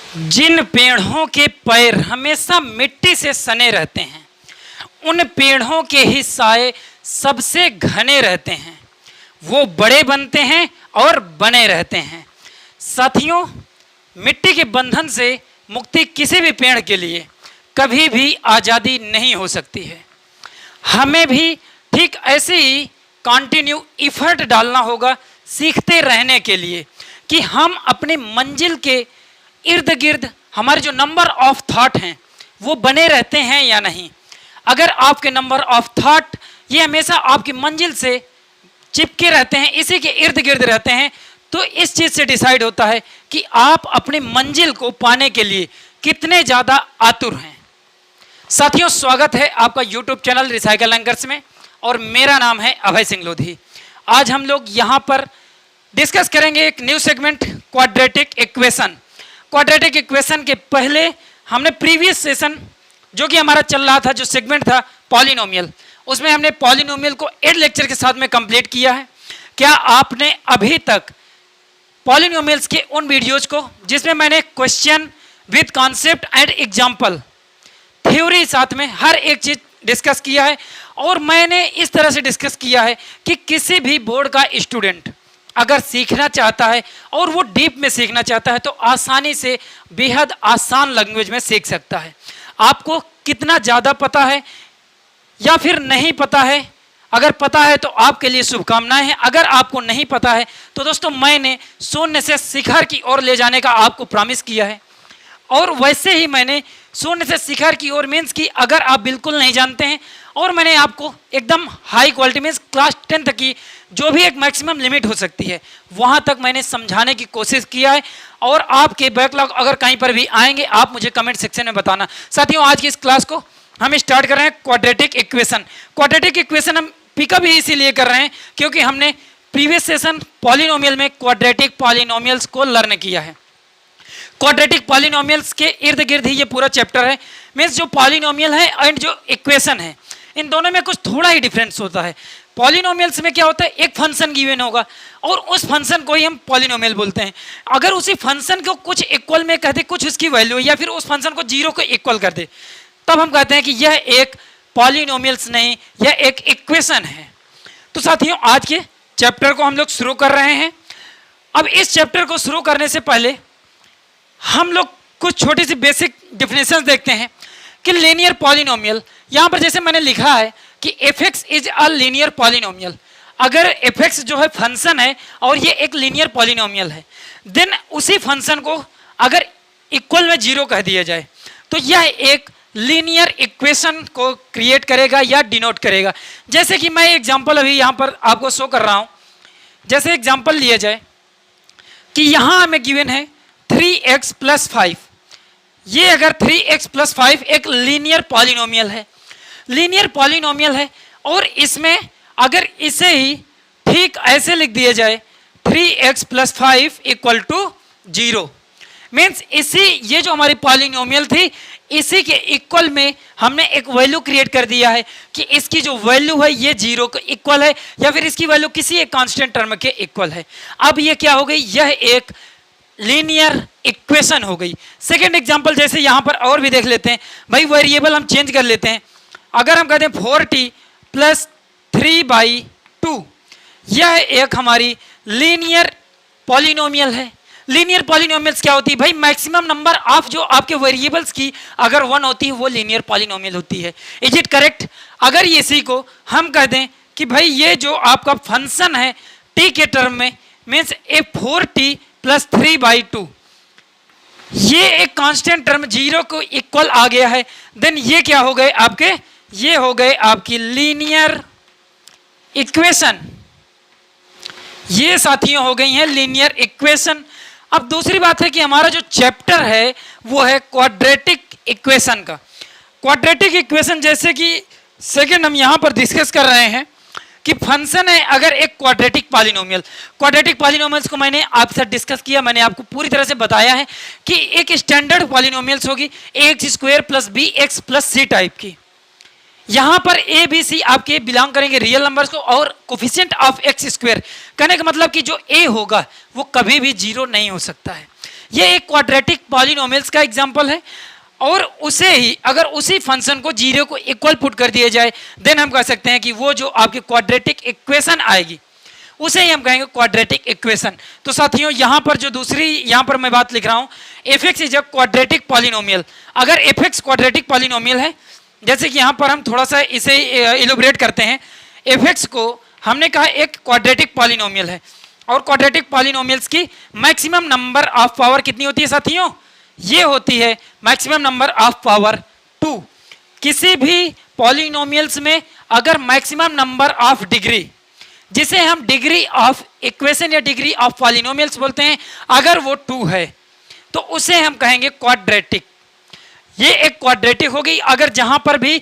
जिन पेड़ों के पैर हमेशा मिट्टी से सने रहते हैं, उन पेड़ों के ही साए सबसे घने रहते हैं। वो बड़े बनते हैं और बने रहते हैं। साथियों, मिट्टी के बंधन से मुक्ति किसी भी पेड़ के लिए कभी भी आज़ादी नहीं हो सकती है। हमें भी ठीक ऐसे ही कंटिन्यू इफर्ट डालना होगा सीखते रहने के लिए कि हम अपनी मंजिल के इर्द गिर्द हमारे जो नंबर ऑफ थॉट हैं वो बने रहते हैं या नहीं। अगर आपके नंबर ऑफ थॉट ये हमेशा आपकी मंजिल से चिपके रहते हैं, इसी के इर्द गिर्द रहते हैं, तो इस चीज़ से डिसाइड होता है कि आप अपनी मंजिल को पाने के लिए कितने ज़्यादा आतुर हैं। साथियों, स्वागत है आपका यूट्यूब चैनल रिसाइकल एंकर्स में और मेरा नाम है अभय सिंह लोधी। आज हम लोग यहाँ पर डिस्कस करेंगे एक new segment, quadratic equation. Quadratic equation के पहले हमने प्रीवियस सेशन जो कि हमारा चल रहा था, जो सेगमेंट था पॉलिनोमियल, उसमें हमने पॉलिनोमियल को 8 लेक्चर के साथ में कंप्लीट किया है। क्या आपने अभी तक पॉलिनोमियल्स के उन वीडियोज को जिसमें मैंने question with concept and example theory साथ में हर एक चीज डिस्कस किया है, और मैंने इस तरह से डिस्कस किया है कि किसी भी बोर्ड का स्टूडेंट अगर सीखना चाहता है और वो डीप में सीखना चाहता है तो आसानी से बेहद आसान लैंग्वेज में सीख सकता है। आपको कितना ज़्यादा पता है या फिर नहीं पता है, अगर पता है तो आपके लिए शुभकामनाएं हैं। अगर आपको नहीं पता है तो दोस्तों, मैंने शून्य से शिखर की ओर ले जाने का आपको प्रॉमिस किया है, और वैसे ही मैंने शून्य से शिखर की ओर मीन्स कि अगर आप बिल्कुल नहीं जानते हैं और मैंने आपको एकदम हाई क्वालिटी मीन्स क्लास 10 तक की जो भी एक मैक्सिमम लिमिट हो सकती है वहाँ तक मैंने समझाने की कोशिश किया है। और आपके बैकलॉग अगर कहीं पर भी आएंगे आप मुझे कमेंट सेक्शन में बताना। साथियों, आज की इस क्लास को हम स्टार्ट कर रहे हैं क्वाड्रेटिक इक्वेशन। क्वाड्रेटिक इक्वेशन हम पिकअप ही इसीलिए कर रहे हैं क्योंकि हमने प्रीवियस सेशन पॉलिनोमियल में क्वाड्रेटिक पॉलिनोमियल्स को लर्न किया है। क्वाड्रेटिक पॉलिनोमियल्स के इर्द गिर्द ही ये पूरा चैप्टर है। मीन्स जो पॉलिनोमियल है एंड जो इक्वेशन है, इन दोनों में कुछ थोड़ा ही डिफरेंस होता है। पॉलिनोमियल्स में क्या होता है, एक फंक्शन गिवन होगा और उस फंक्शन को ही हम पॉलिनोमियल बोलते हैं। अगर उसी फंक्शन को कुछ इक्वल में कह दे, कुछ उसकी वैल्यू, या फिर उस फंक्शन को 0 को इक्वल कर दे, तब हम कहते हैं कि यह एक पॉलिनोमियल्स नहीं, यह एक इक्वेशन है। तो साथियों, आज के चैप्टर को हम लोग शुरू कर रहे हैं। अब इस चैप्टर को शुरू करने से पहले हम लोग कुछ छोटी सी बेसिक डेफिनेशंस देखते हैं कि लीनियर पॉलिनोमियल, यहाँ पर जैसे मैंने लिखा है कि f(x) is a linear polynomial. अगर f(x) जो है फंक्शन है और ये एक लीनियर पॉलिनोमियल है, देन उसी फंक्शन को अगर इक्वल में 0 कह दिया जाए तो यह एक लीनियर इक्वेशन को क्रिएट करेगा या डिनोट करेगा। जैसे कि मैं एग्जांपल अभी यहाँ पर आपको शो कर रहा हूँ। जैसे एग्जांपल लिया जाए कि यहाँ हमें गिवन है 3x + 5। ये अगर 3x + 5 एक लीनियर पॉलिनोमियल है, लीनियर पॉलिनोमियल है, और इसमें अगर इसे ही ठीक ऐसे लिख दिया जाए 3x + 5 = 0, मीन्स इसी ये जो हमारी पॉलिनोमियल थी इसी के इक्वल में हमने एक वैल्यू क्रिएट कर दिया है कि इसकी जो वैल्यू है ये 0 के इक्वल है या फिर इसकी वैल्यू किसी एक कांस्टेंट टर्म के इक्वल है। अब ये क्या हो गई, यह एक लीनियर इक्वेशन हो गई। सेकेंड एग्जांपल जैसे यहाँ पर और भी देख लेते हैं। भाई वेरिएबल हम चेंज कर लेते हैं। अगर हम कहते हैं 4t + 3/2, यह एक हमारी लीनियर पॉलिनोमियल है। लीनियर पॉलिनोमियल्स क्या होती है भाई, मैक्सिमम नंबर ऑफ जो आपके वेरिएबल्स की अगर 1 होती है वो लीनियर पॉलिनोमियल होती है। Is it correct? अगर इसी को हम कह दें कि भाई ये जो आपका फंक्शन है t के टर्म में, मीन्स 4t + 3/2, ये एक कांस्टेंट टर्म 0 को इक्वल आ गया है, देन ये क्या हो गए आपके, ये हो गए आपकी लीनियर इक्वेशन। ये साथियों हो गई है लीनियर इक्वेशन। अब दूसरी बात है कि हमारा जो चैप्टर है वो है क्वाड्रेटिक इक्वेशन का। क्वाड्रेटिक इक्वेशन जैसे कि सेकेंड हम यहाँ पर डिस्कस कर रहे हैं कि फंक्शन है अगर एक क्वाड्रेटिक पॉलिनोमियल। क्वाड्रेटिक पॉलिनोमियल्स को मैंने आपके साथ डिस्कस किया, मैंने आपको पूरी तरह से बताया है कि एक स्टैंडर्ड पॉलिनोमियल्स होगी ax² + bx + c टाइप की। यहाँ पर ए बी सी आपके बिलोंग करेंगे रियल नंबर्स को, और कोफिशिएंट ऑफ x² कहने का मतलब कि जो a होगा वो कभी भी 0 नहीं हो सकता है। ये एक क्वाड्रेटिक पॉलिनोमियल्स का एग्जांपल है। और उसे ही अगर उसी फंक्शन को जीरो को इक्वल पुट कर दिया जाए देन हम कह सकते हैं कि वो जो आपकी क्वाड्रेटिक इक्वेशन आएगी उसे ही हम कहेंगे क्वाड्रेटिक इक्वेशन। तो साथियों यहाँ पर जो दूसरी यहाँ पर मैं बात लिख रहा हूँ, F x is a quadratic polynomial. अगर एफ एक्स क्वाड्रेटिक पॉलिनोमियल है, जैसे कि यहाँ पर हम थोड़ा सा इसे इलोबरेट करते हैं, एफ एक्स को हमने कहा एक क्वाड्रेटिक पॉलिनोमियल है और क्वाड्रेटिक पॉलिनोमियल्स की मैक्सिमम नंबर ऑफ पावर कितनी होती है साथियों? ये होती है मैक्सिमम नंबर ऑफ पावर 2। किसी भी पॉलिनोमियल्स में अगर मैक्सिमम नंबर ऑफ डिग्री, जिसे हम डिग्री ऑफ इक्वेशन या डिग्री ऑफ पॉलिनोमियल्स बोलते हैं, अगर वो 2 है तो उसे हम कहेंगे क्वाड्रेटिक। ये एक क्वाड्रेटिक होगी। अगर जहां पर भी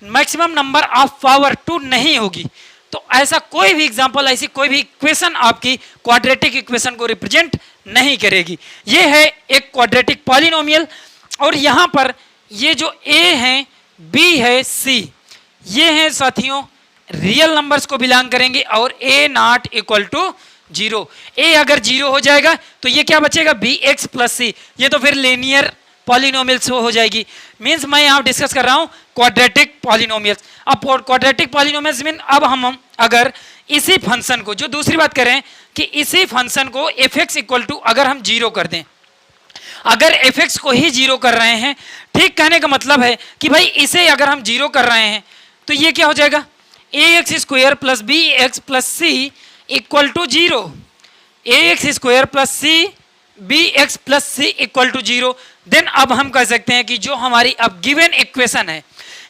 मैक्सिमम नंबर ऑफ पावर 2 नहीं होगी तो ऐसा कोई भी एग्जांपल, ऐसी कोई भी इक्वेशन आपकी क्वाड्रेटिक इक्वेशन को रिप्रेजेंट नहीं करेगी। ये है एक क्वाड्रेटिक पॉलिनोमियल। और यहां पर ये जो a है, b है, c, ये हैं साथियों रियल नंबर्स को बिलोंग करेंगे और a not equal to 0। a अगर 0 हो जाएगा तो ये क्या बचेगा? bx plus c। ये तो फिर लीनियर पॉलिनोमियल्स हो जाएगी। मींस मैं यहाँ डिस्कस कर रहा हूँ क्वाड्रेटिक पॉलिनोमियल्स। अब क्वाड्रेटिक पॉलिनोमियल्स मीन अब हम अगर इसी फंक्शन को, जो दूसरी बात करें कि इसी फंक्शन को एफ एक्स इक्वल टू अगर हम 0 कर दें, अगर एफ एक्स को ही 0 कर रहे हैं, ठीक कहने का मतलब है कि भाई इसे अगर हम 0 कर रहे हैं तो ये क्या हो जाएगा? A x square plus B x plus C equal to 0। A x square plus C B x plus C equal to 0। Then अब हम कह सकते हैं कि जो हमारी अब गिवन इक्वेशन है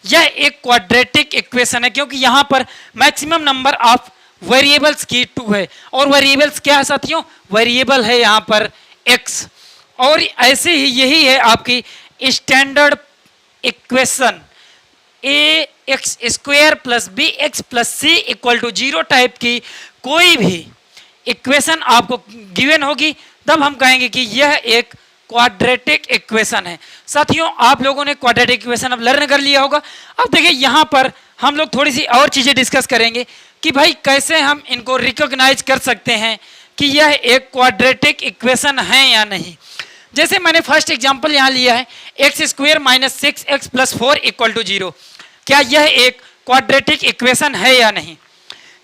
यह एक क्वाड्रेटिक इक्वेशन है, क्योंकि यहां पर मैक्सिमम नंबर ऑफ वेरिएबल्स की 2 है। और वेरिएबल्स क्या है साथियों? वेरिएबल है यहां पर x। और ऐसे ही यही है आपकी standard equation, a x square plus B x plus C equal to 0 type की कोई भी इक्वेशन आपको गिवन होगी तब हम कहेंगे कि यह एक क्वाड्रेटिक इक्वेशन है। साथियों आप लोगों ने क्वाड्रेटिक इक्वेशन अब लर्न कर लिया होगा। अब देखिए यहाँ पर हम लोग थोड़ी सी और चीजें डिस्कस करेंगे कि भाई कैसे हम इनको रिकॉग्नाइज कर सकते हैं कि यह एक क्वाड्रेटिक इक्वेशन है या नहीं। जैसे मैंने फर्स्ट एग्जांपल यहाँ लिया है, x square minus 6x plus 4 equal to 0। क्या यह एक क्वाड्रेटिक इक्वेशन है या नहीं?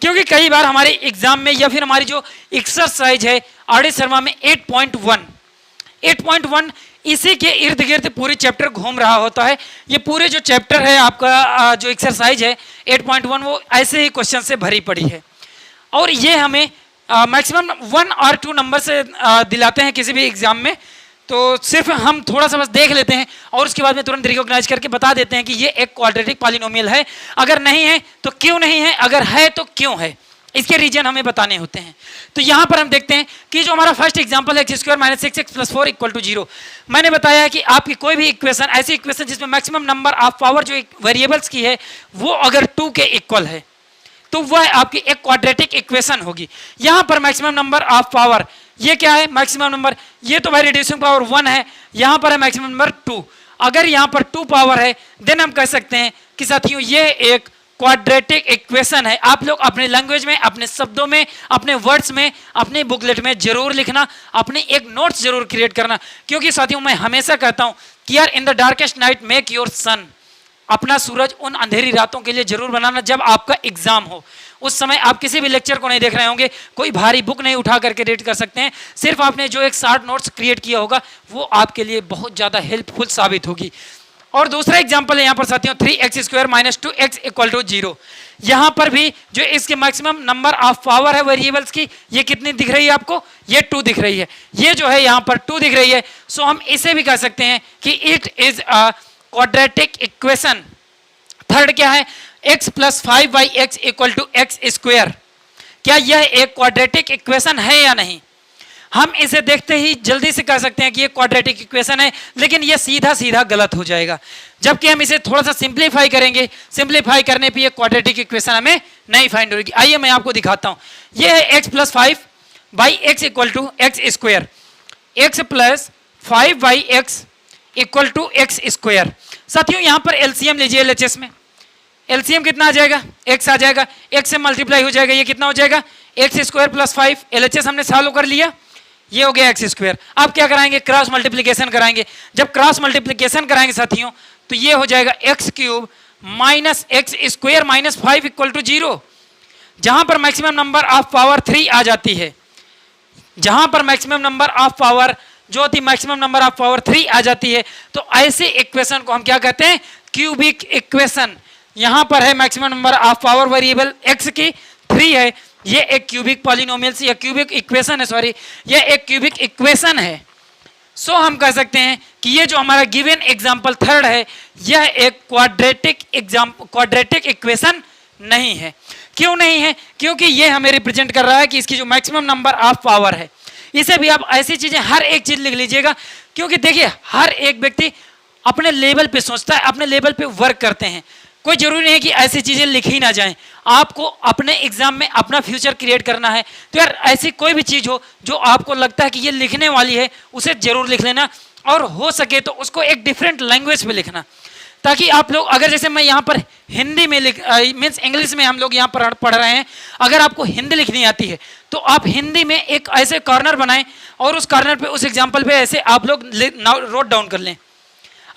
क्योंकि कई बार हमारे एग्जाम में या फिर हमारी जो एक्सरसाइज है आर.डी. शर्मा में 8.1 इसी के इर्द गिर्द पूरी चैप्टर घूम रहा होता है। ये पूरे जो चैप्टर है आपका जो एक्सरसाइज है 8.1 वो ऐसे ही क्वेश्चन से भरी पड़ी है। और ये हमें मैक्सिमम 1 और 2 नंबर से दिलाते हैं किसी भी एग्जाम में। तो सिर्फ हम थोड़ा सा बस देख लेते हैं और उसके बाद में तुरंत रिकॉग्नाइज करके बता देते हैं कि ये एक क्वाड्रेटिक पॉलिनोमियल है। अगर नहीं है तो क्यों नहीं है, अगर है तो क्यों है, इसके रीजन हमें बताने होते हैं। तो यहां पर हम देखते हैं कि जो हमारा फर्स्ट एग्जांपल है x square minus 6x plus 4 equal to 0। मैंने बताया कि आपकी कोई भी इक्वेशन, ऐसी इक्वेशन जिसमें मैक्सिमम नंबर ऑफ पावर जो वेरिएबल्स की है वो अगर 2 के इक्वल है तो वह आपकी एक क्वाड्रेटिक इक्वेशन होगी। यहां पर मैक्सिमम नंबर ऑफ पावर ये क्या है? मैक्सिमम नंबर, ये तो भाई रिड्यूसिंग पावर 1 है, यहां पर है मैक्सिमम नंबर 2। अगर यहां पर 2 पावर है देन हम कह सकते हैं कि साथियों ये एक क्वाड्रेटिक इक्वेशन है। आप लोग अपने लैंग्वेज में, अपने शब्दों में, अपने वर्ड्स में, अपने बुकलेट में जरूर लिखना, अपने एक नोट्स जरूर क्रिएट करना। क्योंकि साथियों मैं हमेशा कहता हूं कि यार in the darkest night make your son, अपना सूरज उन अंधेरी रातों के लिए जरूर बनाना जब आपका एग्जाम हो। उस समय आप किसी भी लेक्चर को नहीं देख रहे होंगे, कोई भारी बुक नहीं उठा करके रीड कर सकते हैं, सिर्फ आपने जो एक शॉर्ट नोट्स क्रिएट किया होगा वो आपके लिए बहुत ज़्यादा हेल्पफुल साबित होगी। और दूसरा एग्जाम्पल है यहाँ पर साथियों 3x square minus 2x equal to 0। यहाँ पर भी जो इसके मैक्सिमम नंबर ऑफ पावर है वेरिएबल्स की, ये कितनी दिख रही है आपको? ये 2 दिख रही है। ये जो है यहाँ पर 2 दिख रही है। सो हम इसे भी कह सकते हैं कि it is a quadratic equation. Third क्या है? x plus 5y(x) equal to x square. क्या यह एक क्वाड्रेटिक इक्वेशन है या नहीं? हम इसे देखते ही जल्दी से कह सकते हैं कि ये क्वाड्रेटिक इक्वेशन है, लेकिन ये सीधा सीधा गलत हो जाएगा। जबकि हम इसे थोड़ा सा सिंप्लीफाई करेंगे, सिंप्लीफाई करने पे ये क्वाड्रेटिक इक्वेशन हमें नहीं फाइंड होगी। आइए मैं आपको दिखाता हूं। ये है x plus 5/x equal to x square. x plus 5/x equal to x square. साथियों यहाँ पर एलसीएम लीजिए LHS में। एलसीएम कितना आ जाएगा? x आ जाएगा, x से मल्टीप्लाई हो जाएगा, ये कितना हो जाएगा? x square plus 5। LHS हमने सॉल्व कर लिया, ये हो गया एक्स स्क्वायर। अब क्या कराएंगे, क्रॉस मल्टीप्लीकेशन कराएंगे। जब क्रॉस मल्टीप्लीकेशन कराएंगे साथियों तो ये हो जाएगा x cube minus x square minus 5 equal to 0। जहां पर मैक्सिमम नंबर ऑफ पावर 3 आ जाती है, जहां पर मैक्सिमम नंबर ऑफ पावर जो होती है मैक्सिमम नंबर ऑफ पावर 3 आ जाती है, तो ऐसे इक्वेशन को हम क्या कहते हैं, क्यूबिक इक्वेशन। यहां पर है maximum number of power variable x की 3 है, ये एक क्यूबिक पॉलिनोमियल या क्यूबिक इक्वेशन है, सॉरी ये एक क्यूबिक इक्वेशन है। सो हम कह सकते हैं कि ये जो हमारा गिवन एग्जांपल थर्ड है यह एक क्वाड्रेटिक इक्वेशन नहीं है। क्यों नहीं है, क्योंकि ये हमें रिप्रेजेंट कर रहा है कि इसकी जो मैक्सिमम नंबर ऑफ पावर है। इसे भी आप ऐसी चीजें हर एक चीज लिख लीजिएगा, क्योंकि देखिए हर एक व्यक्ति अपने लेवल पे सोचता है, अपने लेवल पे वर्क करते हैं। कोई जरूरी नहीं है कि ऐसी चीजें लिखी ना जाएं। आपको अपने एग्जाम में अपना फ्यूचर क्रिएट करना है, तो यार ऐसी कोई भी चीज हो जो आपको लगता है कि ये लिखने वाली है उसे जरूर लिख लेना, और हो सके तो उसको एक डिफरेंट लैंग्वेज में लिखना, ताकि आप लोग अगर जैसे मैं यहाँ पर हिंदी में मीन्स इंग्लिश में हम लोग यहाँ पर पढ़ रहे हैं, अगर आपको हिंदी लिखनी आती है तो आप हिंदी में एक ऐसे कॉर्नर बनाएं और उस कॉर्नर पे उस एग्जाम्पल पे ऐसे आप लोग नोट डाउन कर लें।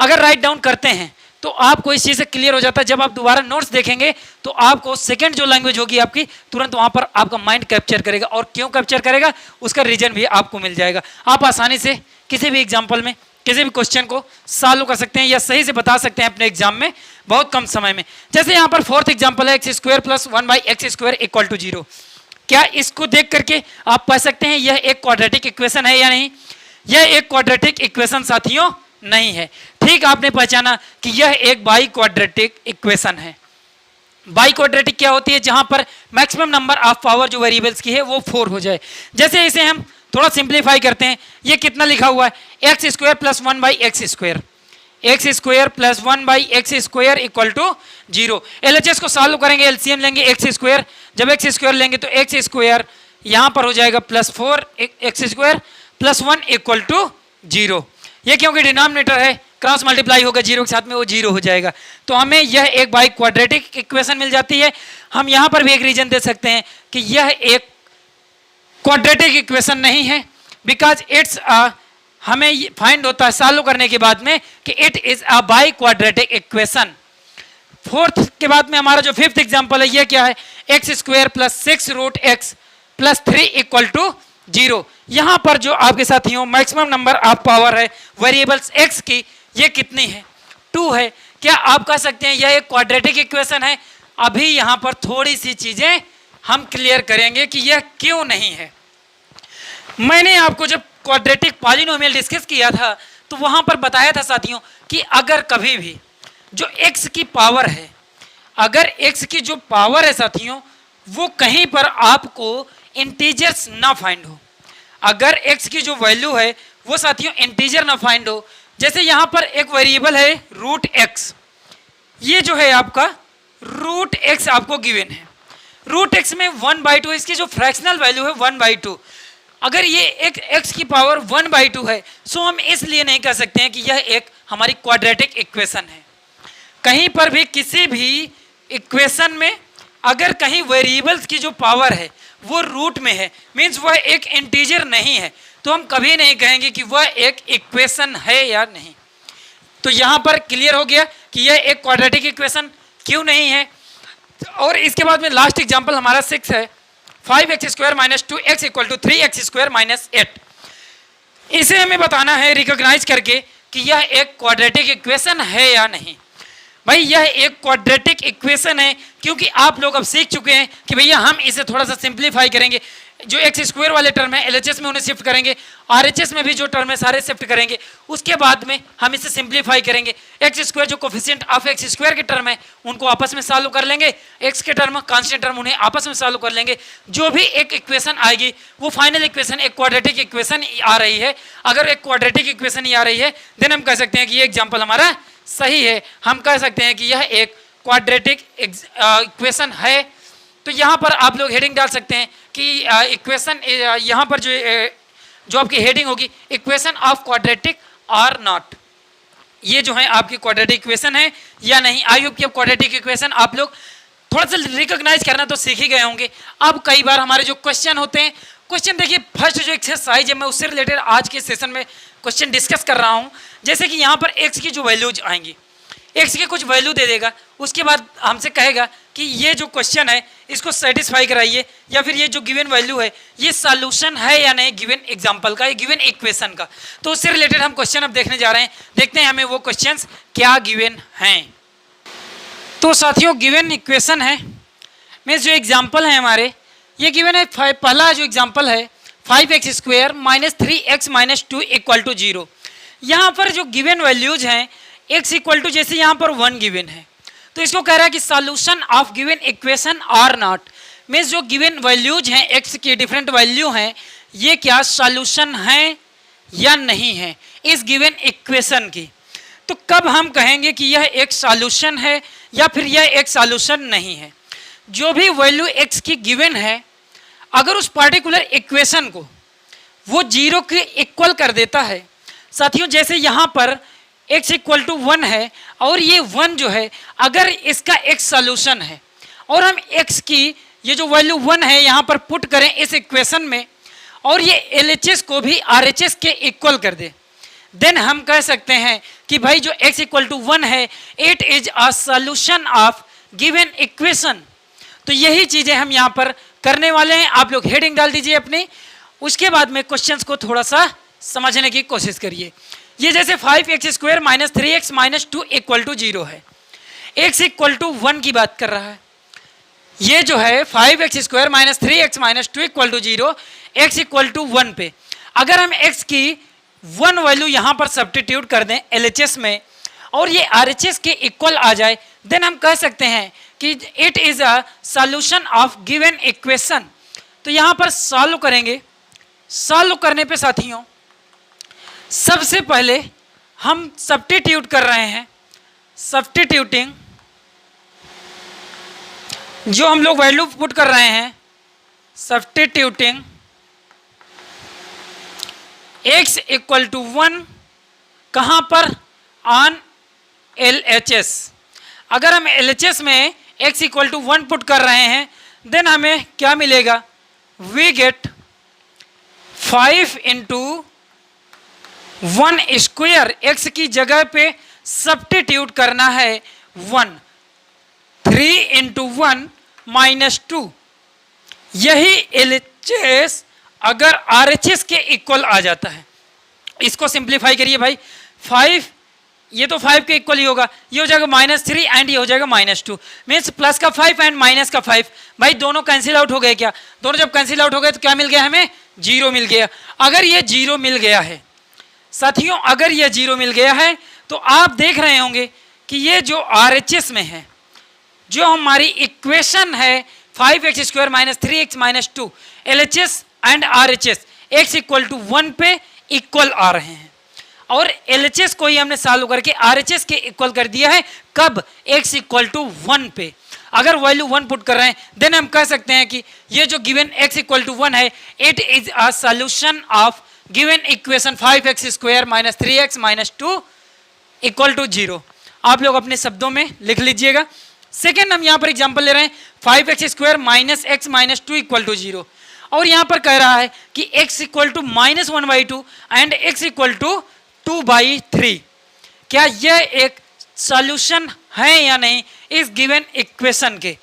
अगर राइट डाउन करते हैं तो आपको इस चीज़ से क्लियर हो जाता है, जब आप दोबारा नोट्स देखेंगे तो आपको सेकंड जो लैंग्वेज होगी आपकी तुरंत वहाँ पर आपका माइंड कैप्चर करेगा, और क्यों कैप्चर करेगा उसका रीजन भी आपको मिल जाएगा। आप आसानी से किसी भी एग्जाम्पल में किसी भी क्वेश्चन को सॉल्व कर सकते हैं या सही से बता सकते हैं अपने एग्जाम में बहुत कम समय में। जैसे यहाँ पर फोर्थ एग्जाम्पल है x square plus 1/x² equal to 0। क्या इसको देख करके आप पढ़ सकते हैं यह एक क्वाड्रेटिक इक्वेशन है या नहीं? यह एक क्वाड्रेटिक इक्वेशन साथियों नहीं है। ठीक आपने पहचाना कि यह एक बाई क्वाड्रेटिक इक्वेशन है। बाई क्वाड्रेटिक क्या होती है, जहां पर मैक्सिमम नंबर ऑफ पावर जो वेरिएबल्स की है वो 4 हो जाए। जैसे इसे हम थोड़ा सिंप्लीफाई करते हैं, ये कितना लिखा हुआ है, x square plus 1/x², x square plus 1/x² equal to 0। LHS को सॉल्व करेंगे, एलसीएम लेंगे एक्स स्क्वायर, जब एक्स स्क्वायर लेंगे तो एक्स स्क्वायर यहाँ पर हो जाएगा plus 4x² plus 1 equal to 0। ये क्योंकि डिनोमिनेटर है क्रॉस मल्टीप्लाई होगा 0 के साथ में, वो 0 हो जाएगा, तो हमें यह एक बाई क्वाड्रेटिक इक्वेशन मिल जाती है। हम यहाँ पर भी एक रीजन दे सकते हैं कि यह एक क्वाड्रेटिक इक्वेशन नहीं है, बिकॉज इट्स हमें फाइंड होता है सॉल्व करने के बाद में कि it is a by quadratic equation. Fourth के बाद में हमारा जो फिफ्थ एग्जांपल है ये क्या है, x square plus 6√x plus 3 equal to 0। यहां पर जो आपके साथियों मैक्सिमम नंबर ऑफ पावर है वेरिएबल्स x की, ये कितनी है, 2 है। क्या आप कह सकते हैं यह एक क्वाड्रेटिक इक्वेशन है? अभी यहां पर थोड़ी सी चीजें हम क्लियर करेंगे कि यह क्यों नहीं है। मैंने आपको जब क्वाड्रेटिक पॉलिनोमियल डिस्कस किया था तो वहां पर बताया था साथियों कि अगर कभी भी जो x की पावर है, अगर x की जो पावर है साथियों वो कहीं पर आपको इंटीजर्स ना फाइंड हो, अगर x की जो वैल्यू है वो साथियों इंटीजर ना फाइंड हो, जैसे यहाँ पर एक वेरिएबल है √x, ये जो है आपका √x आपको गिवन है, √x में 1/2 इसकी जो फ्रैक्शनल वैल्यू है 1/2। अगर ये एक x की पावर 1/2 है, सो हम इसलिए नहीं कह सकते हैं कि यह एक हमारी क्वाड्रेटिक इक्वेशन है। कहीं पर भी किसी भी इक्वेशन में अगर कहीं वेरिएबल्स की जो पावर है वो रूट में है, मीन्स वह एक इंटीजर नहीं है, तो हम कभी नहीं कहेंगे कि वह एक इक्वेशन है या नहीं। तो यहाँ पर क्लियर हो गया कि यह एक क्वाड्रेटिक इक्वेशन क्यों नहीं है। और इसके बाद में लास्ट एग्जाम्पल हमारा 6 है, 5x² minus 2x equal to 3x² minus 8। इसे हमें बताना है रिकॉग्नाइज करके कि यह एक क्वाड्रेटिक इक्वेशन है या नहीं। भाई यह एक क्वाड्रेटिक इक्वेशन है, क्योंकि आप लोग अब सीख चुके हैं कि भैया हम इसे थोड़ा सा सिंप्लीफाई करेंगे, जो x² वाले टर्म है LHS में उन्हें शिफ्ट करेंगे, RHS में भी जो टर्म है सारे शिफ्ट करेंगे, उसके बाद में हम इसे सिंप्लीफाई करेंगे। x² जो कोफिशिएंट ऑफ x² के टर्म है उनको आपस में सॉल्व कर लेंगे, x के टर्म कांस्टेंट टर्म उन्हें आपस में सॉल्व कर लेंगे, जो भी एक इक्वेशन आएगी वो फाइनल इक्वेशन एक क्वाड्रेटिक इक्वेशन आ रही है। अगर एक क्वाड्रेटिक इक्वेशन ही आ रही है देन हम कह सकते हैं कि ये एग्जाम्पल हमारा सही है, हम कह सकते हैं कि यह एक क्वाड्रेटिक इक्वेशन है। तो यहाँ पर आप लोग हेडिंग डाल सकते हैं कि इक्वेशन यहाँ पर जो आपकी हेडिंग होगी इक्वेशन ऑफ क्वाड्रेटिक और नॉट, ये जो है आपकी क्वाड्रेटिक इक्वेशन है या नहीं। आई होप कि अब क्वाड्रेटिक इक्वेशन आप लोग थोड़ा सा रिकॉग्नाइज करना तो सीख ही गए होंगे। अब कई बार हमारे जो क्वेश्चन होते हैं क्वेश्चन देखिए, फर्स्ट जो एक्सरसाइज है मैं उससे रिलेटेड आज के सेशन में क्वेश्चन डिस्कस कर रहा हूं। जैसे कि यहाँ पर एक्स की जो वैल्यूज आएंगी, एक्स की कुछ वैल्यू दे देगा, उसके बाद हमसे कहेगा कि ये जो क्वेश्चन है इसको सेटिस्फाई कराइए, या फिर ये जो गिवन वैल्यू है ये सॉल्यूशन है या नहीं गिवन एग्जांपल का, ये गिवन इक्वेशन का। तो उससे रिलेटेड हम क्वेश्चन अब देखने जा रहे हैं, देखते हैं हमें वो क्वेश्चंस क्या गिवन हैं। तो साथियों गिवन इक्वेशन है में जो एग्जाम्पल है हमारे, ये गिवन है पहला जो एग्जाम्पल है 5x² - 3x - 2 = 0। यहाँ पर जो गिवन वैल्यूज हैं x = जैसे यहाँ पर 1 गिवन है, तो इसको कह रहा है कि solution of given equation are not, means जो गिवन वैल्यूज हैं x की डिफरेंट वैल्यू हैं, ये क्या सॉल्यूशन हैं या नहीं है इस गिवन इक्वेशन की। तो कब हम कहेंगे कि यह एक सॉल्यूशन है या फिर यह एक सॉल्यूशन नहीं है। जो भी वैल्यू x की गिवन है, अगर उस पार्टिकुलर इक्वेशन को वो 0 के इक्वल कर देता है, साथियों जैसे यहाँ पर x = 1 है और ये 1 जो है अगर इसका एक सॉल्यूशन है और हम x की ये जो वैल्यू 1 है यहाँ पर पुट करें इस इक्वेशन में और ये LHS को भी RHS के इक्वल कर दे, देन हम कह सकते हैं कि भाई जो x = 1 है it is a solution of given equation. तो यही चीजें हम यहाँ पर करने वाले हैं। आप लोग हेडिंग डाल दीजिए अपनी, उसके बाद में क्वेश्चंस को थोड़ा सा समझने की कोशिश करिए। ये जैसे 5x² - 3x - 2 = 0 है, x = 1 की बात कर रहा है। ये जो है 5x² - 3x - 2 = 0, x = 1 पे अगर हम x की 1 वैल्यू यहाँ पर सब्स्टिट्यूट कर दें LHS में और ये RHS के इक्वल आ जाए, देन हम कह सकते हैं कि it is a solution of given equation. तो यहाँ पर सॉल्व करेंगे, सॉल्व करने पे साथियों सबसे पहले हम सब्स्टिट्यूट कर रहे हैं, सब्स्टिट्यूटिंग जो हम लोग वैल्यू पुट कर रहे हैं, सब्स्टिट्यूटिंग x = 1 कहाँ पर ऑन LHS। अगर हम LHS में x = 1 पुट कर रहे हैं, देन हमें क्या मिलेगा, वी गेट 5 × 1² x की जगह पे सब्स्टिट्यूट करना है 1, 3 × 1 - 2, यही LHS अगर RHS के इक्वल आ जाता है। इसको सिंप्लीफाई करिए भाई, 5 ये तो 5 के इक्वल ही होगा, ये हो जाएगा -3 एंड ये हो जाएगा -2, मीन्स प्लस का 5 एंड माइनस का 5। भाई दोनों कैंसिल आउट हो गए क्या, दोनों जब कैंसिल आउट हो गए तो क्या मिल गया हमें, 0 मिल गया। अगर ये 0 मिल गया है साथियों, अगर ये 0 मिल गया है तो आप देख रहे होंगे कि ये जो RHS में है, जो हमारी इक्वेशन है 5x² - 3x - 2 LHS and RHS x = 1 पे इक्वल आ रहे हैं और LHS को ही हमने सॉल्व करके RHS के इक्वल कर दिया है। कब, x = 1 पे अगर वैल्यू 1 पुट कर रहे हैं, देन हम कह सकते हैं कि ये जो गिवन x = 1 है it is a solution of given equation 5x² - 3x - 2 = 0। आप लोग अपने शब्दों में लिख लीजिएगा। सेकेंड हम यहाँ पर एग्जाम्पल ले रहे हैं 5x² - x - 2 = 0 और यहाँ पर कह रहा है कि x = -1/2 एंड x = 2/3। क्या यह एक सॉल्यूशन है या नहीं इस गिवन इक्वेशन के।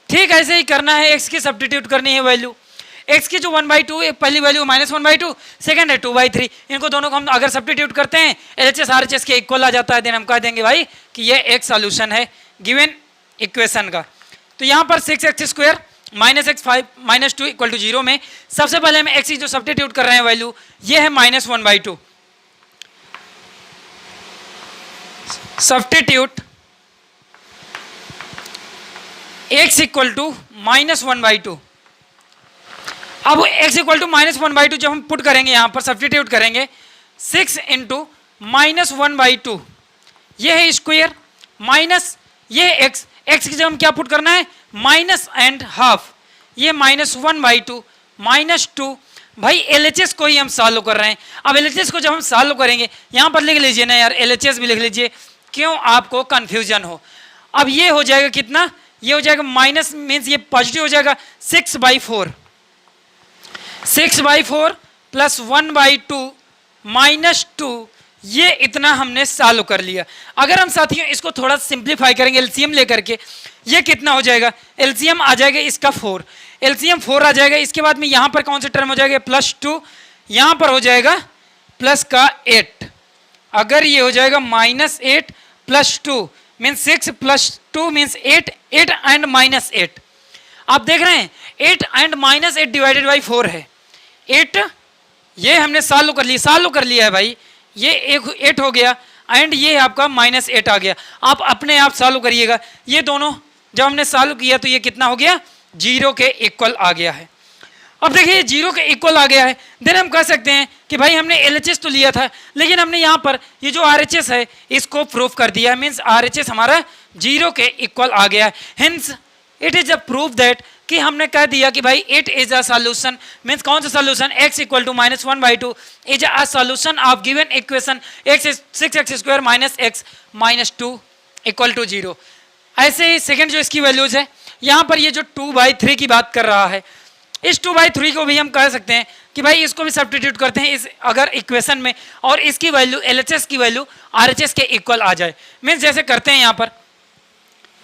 ठीक ऐसे ही करना है, x की सब्स्टिट्यूट करनी है वैल्यू, x की जो 1/2 पहली वैल्यू -1/2, सेकंड है 2/3, इनको दोनों को हम अगर सब्स्टिट्यूट करते हैं LHS RHS के इक्वल आ जाता है, देन हम कह देंगे भाई कि यह एक सॉल्यूशन है गिवन इक्वेशन का। तो यहाँ पर 6x² - x 5 - 2 = 0 में सबसे पहले हम x की जो सब्स्टिट्यूट कर रहे हैं वैल्यू, ये है -1/2, सब्स्टिट्यूट x = -1/2। अब x = -1/2 जब हम पुट करेंगे यहाँ पर सब्स्टिट्यूट करेंगे 6 × -1/2, ये है स्क्वायर माइनस ये x, x की जब हम क्या पुट करना है माइनस एंड हाफ, ये -1/2 -2। भाई LHS को ही हम सॉल्व कर रहे हैं। अब LHS को जब हम सॉल्व करेंगे यहाँ पर लिख लीजिए ना यार, LHS भी लिख लीजिए, क्यों आपको कंफ्यूजन हो। अब ये हो जाएगा कितना, ये हो जाएगा माइनस मीन्स ये पॉजिटिव हो जाएगा 6/4, 6/4 प्लस 1/2 माइनस 2, ये इतना हमने सॉल्व कर लिया। अगर हम साथियों इसको थोड़ा सिंप्लीफाई करेंगे एलसीएम लेकर के, ये कितना हो जाएगा, एलसीएम आ जाएगा इसका 4, एलसीएम 4 आ जाएगा। इसके बाद में यहाँ पर कौन सा टर्म हो जाएगा, +2, यहाँ पर हो जाएगा प्लस का 8। अगर ये हो जाएगा -8 + 2 मीन्स 6 + 2 मीन्स 8, 8 एंड -8। आप देख रहे हैं 8 एंड -8 डिवाइडेड बाई 4 है 8, ये हमने सॉल्व कर लिया है भाई, ये 8 हो गया एंड ये आपका -8 आ गया। आप अपने आप सॉल्व करिएगा, ये दोनों जब हमने सॉल्व किया तो ये कितना हो गया, 0 के इक्वल आ गया है। अब देखिए 0 के इक्वल आ गया है, देन हम कह सकते हैं कि भाई हमने LHS तो लिया था, लेकिन हमने यहाँ पर ये जो RHS है इसको प्रूफ कर दिया, मीन्स RHS हमारा 0 के इक्वल आ गया है। Hints it is a proof that कि हमने कह दिया कि भाई it is a solution, means कौन सा solution, x = -1/2 is a solution of given equation 6x² - x - 2 = 0। ऐसे ही सेकंड जो इसकी वैल्यूज है, यहाँ पर ये जो 2/3 की बात कर रहा है, इस 2/3 को भी हम कह सकते हैं कि भाई इसको भी सब्स्टिट्यूट करते हैं इस अगर इक्वेशन में, और इसकी वैल्यू LHS की वैल्यू RHS के इक्वल आ जाए। मीन्स जैसे करते हैं यहाँ पर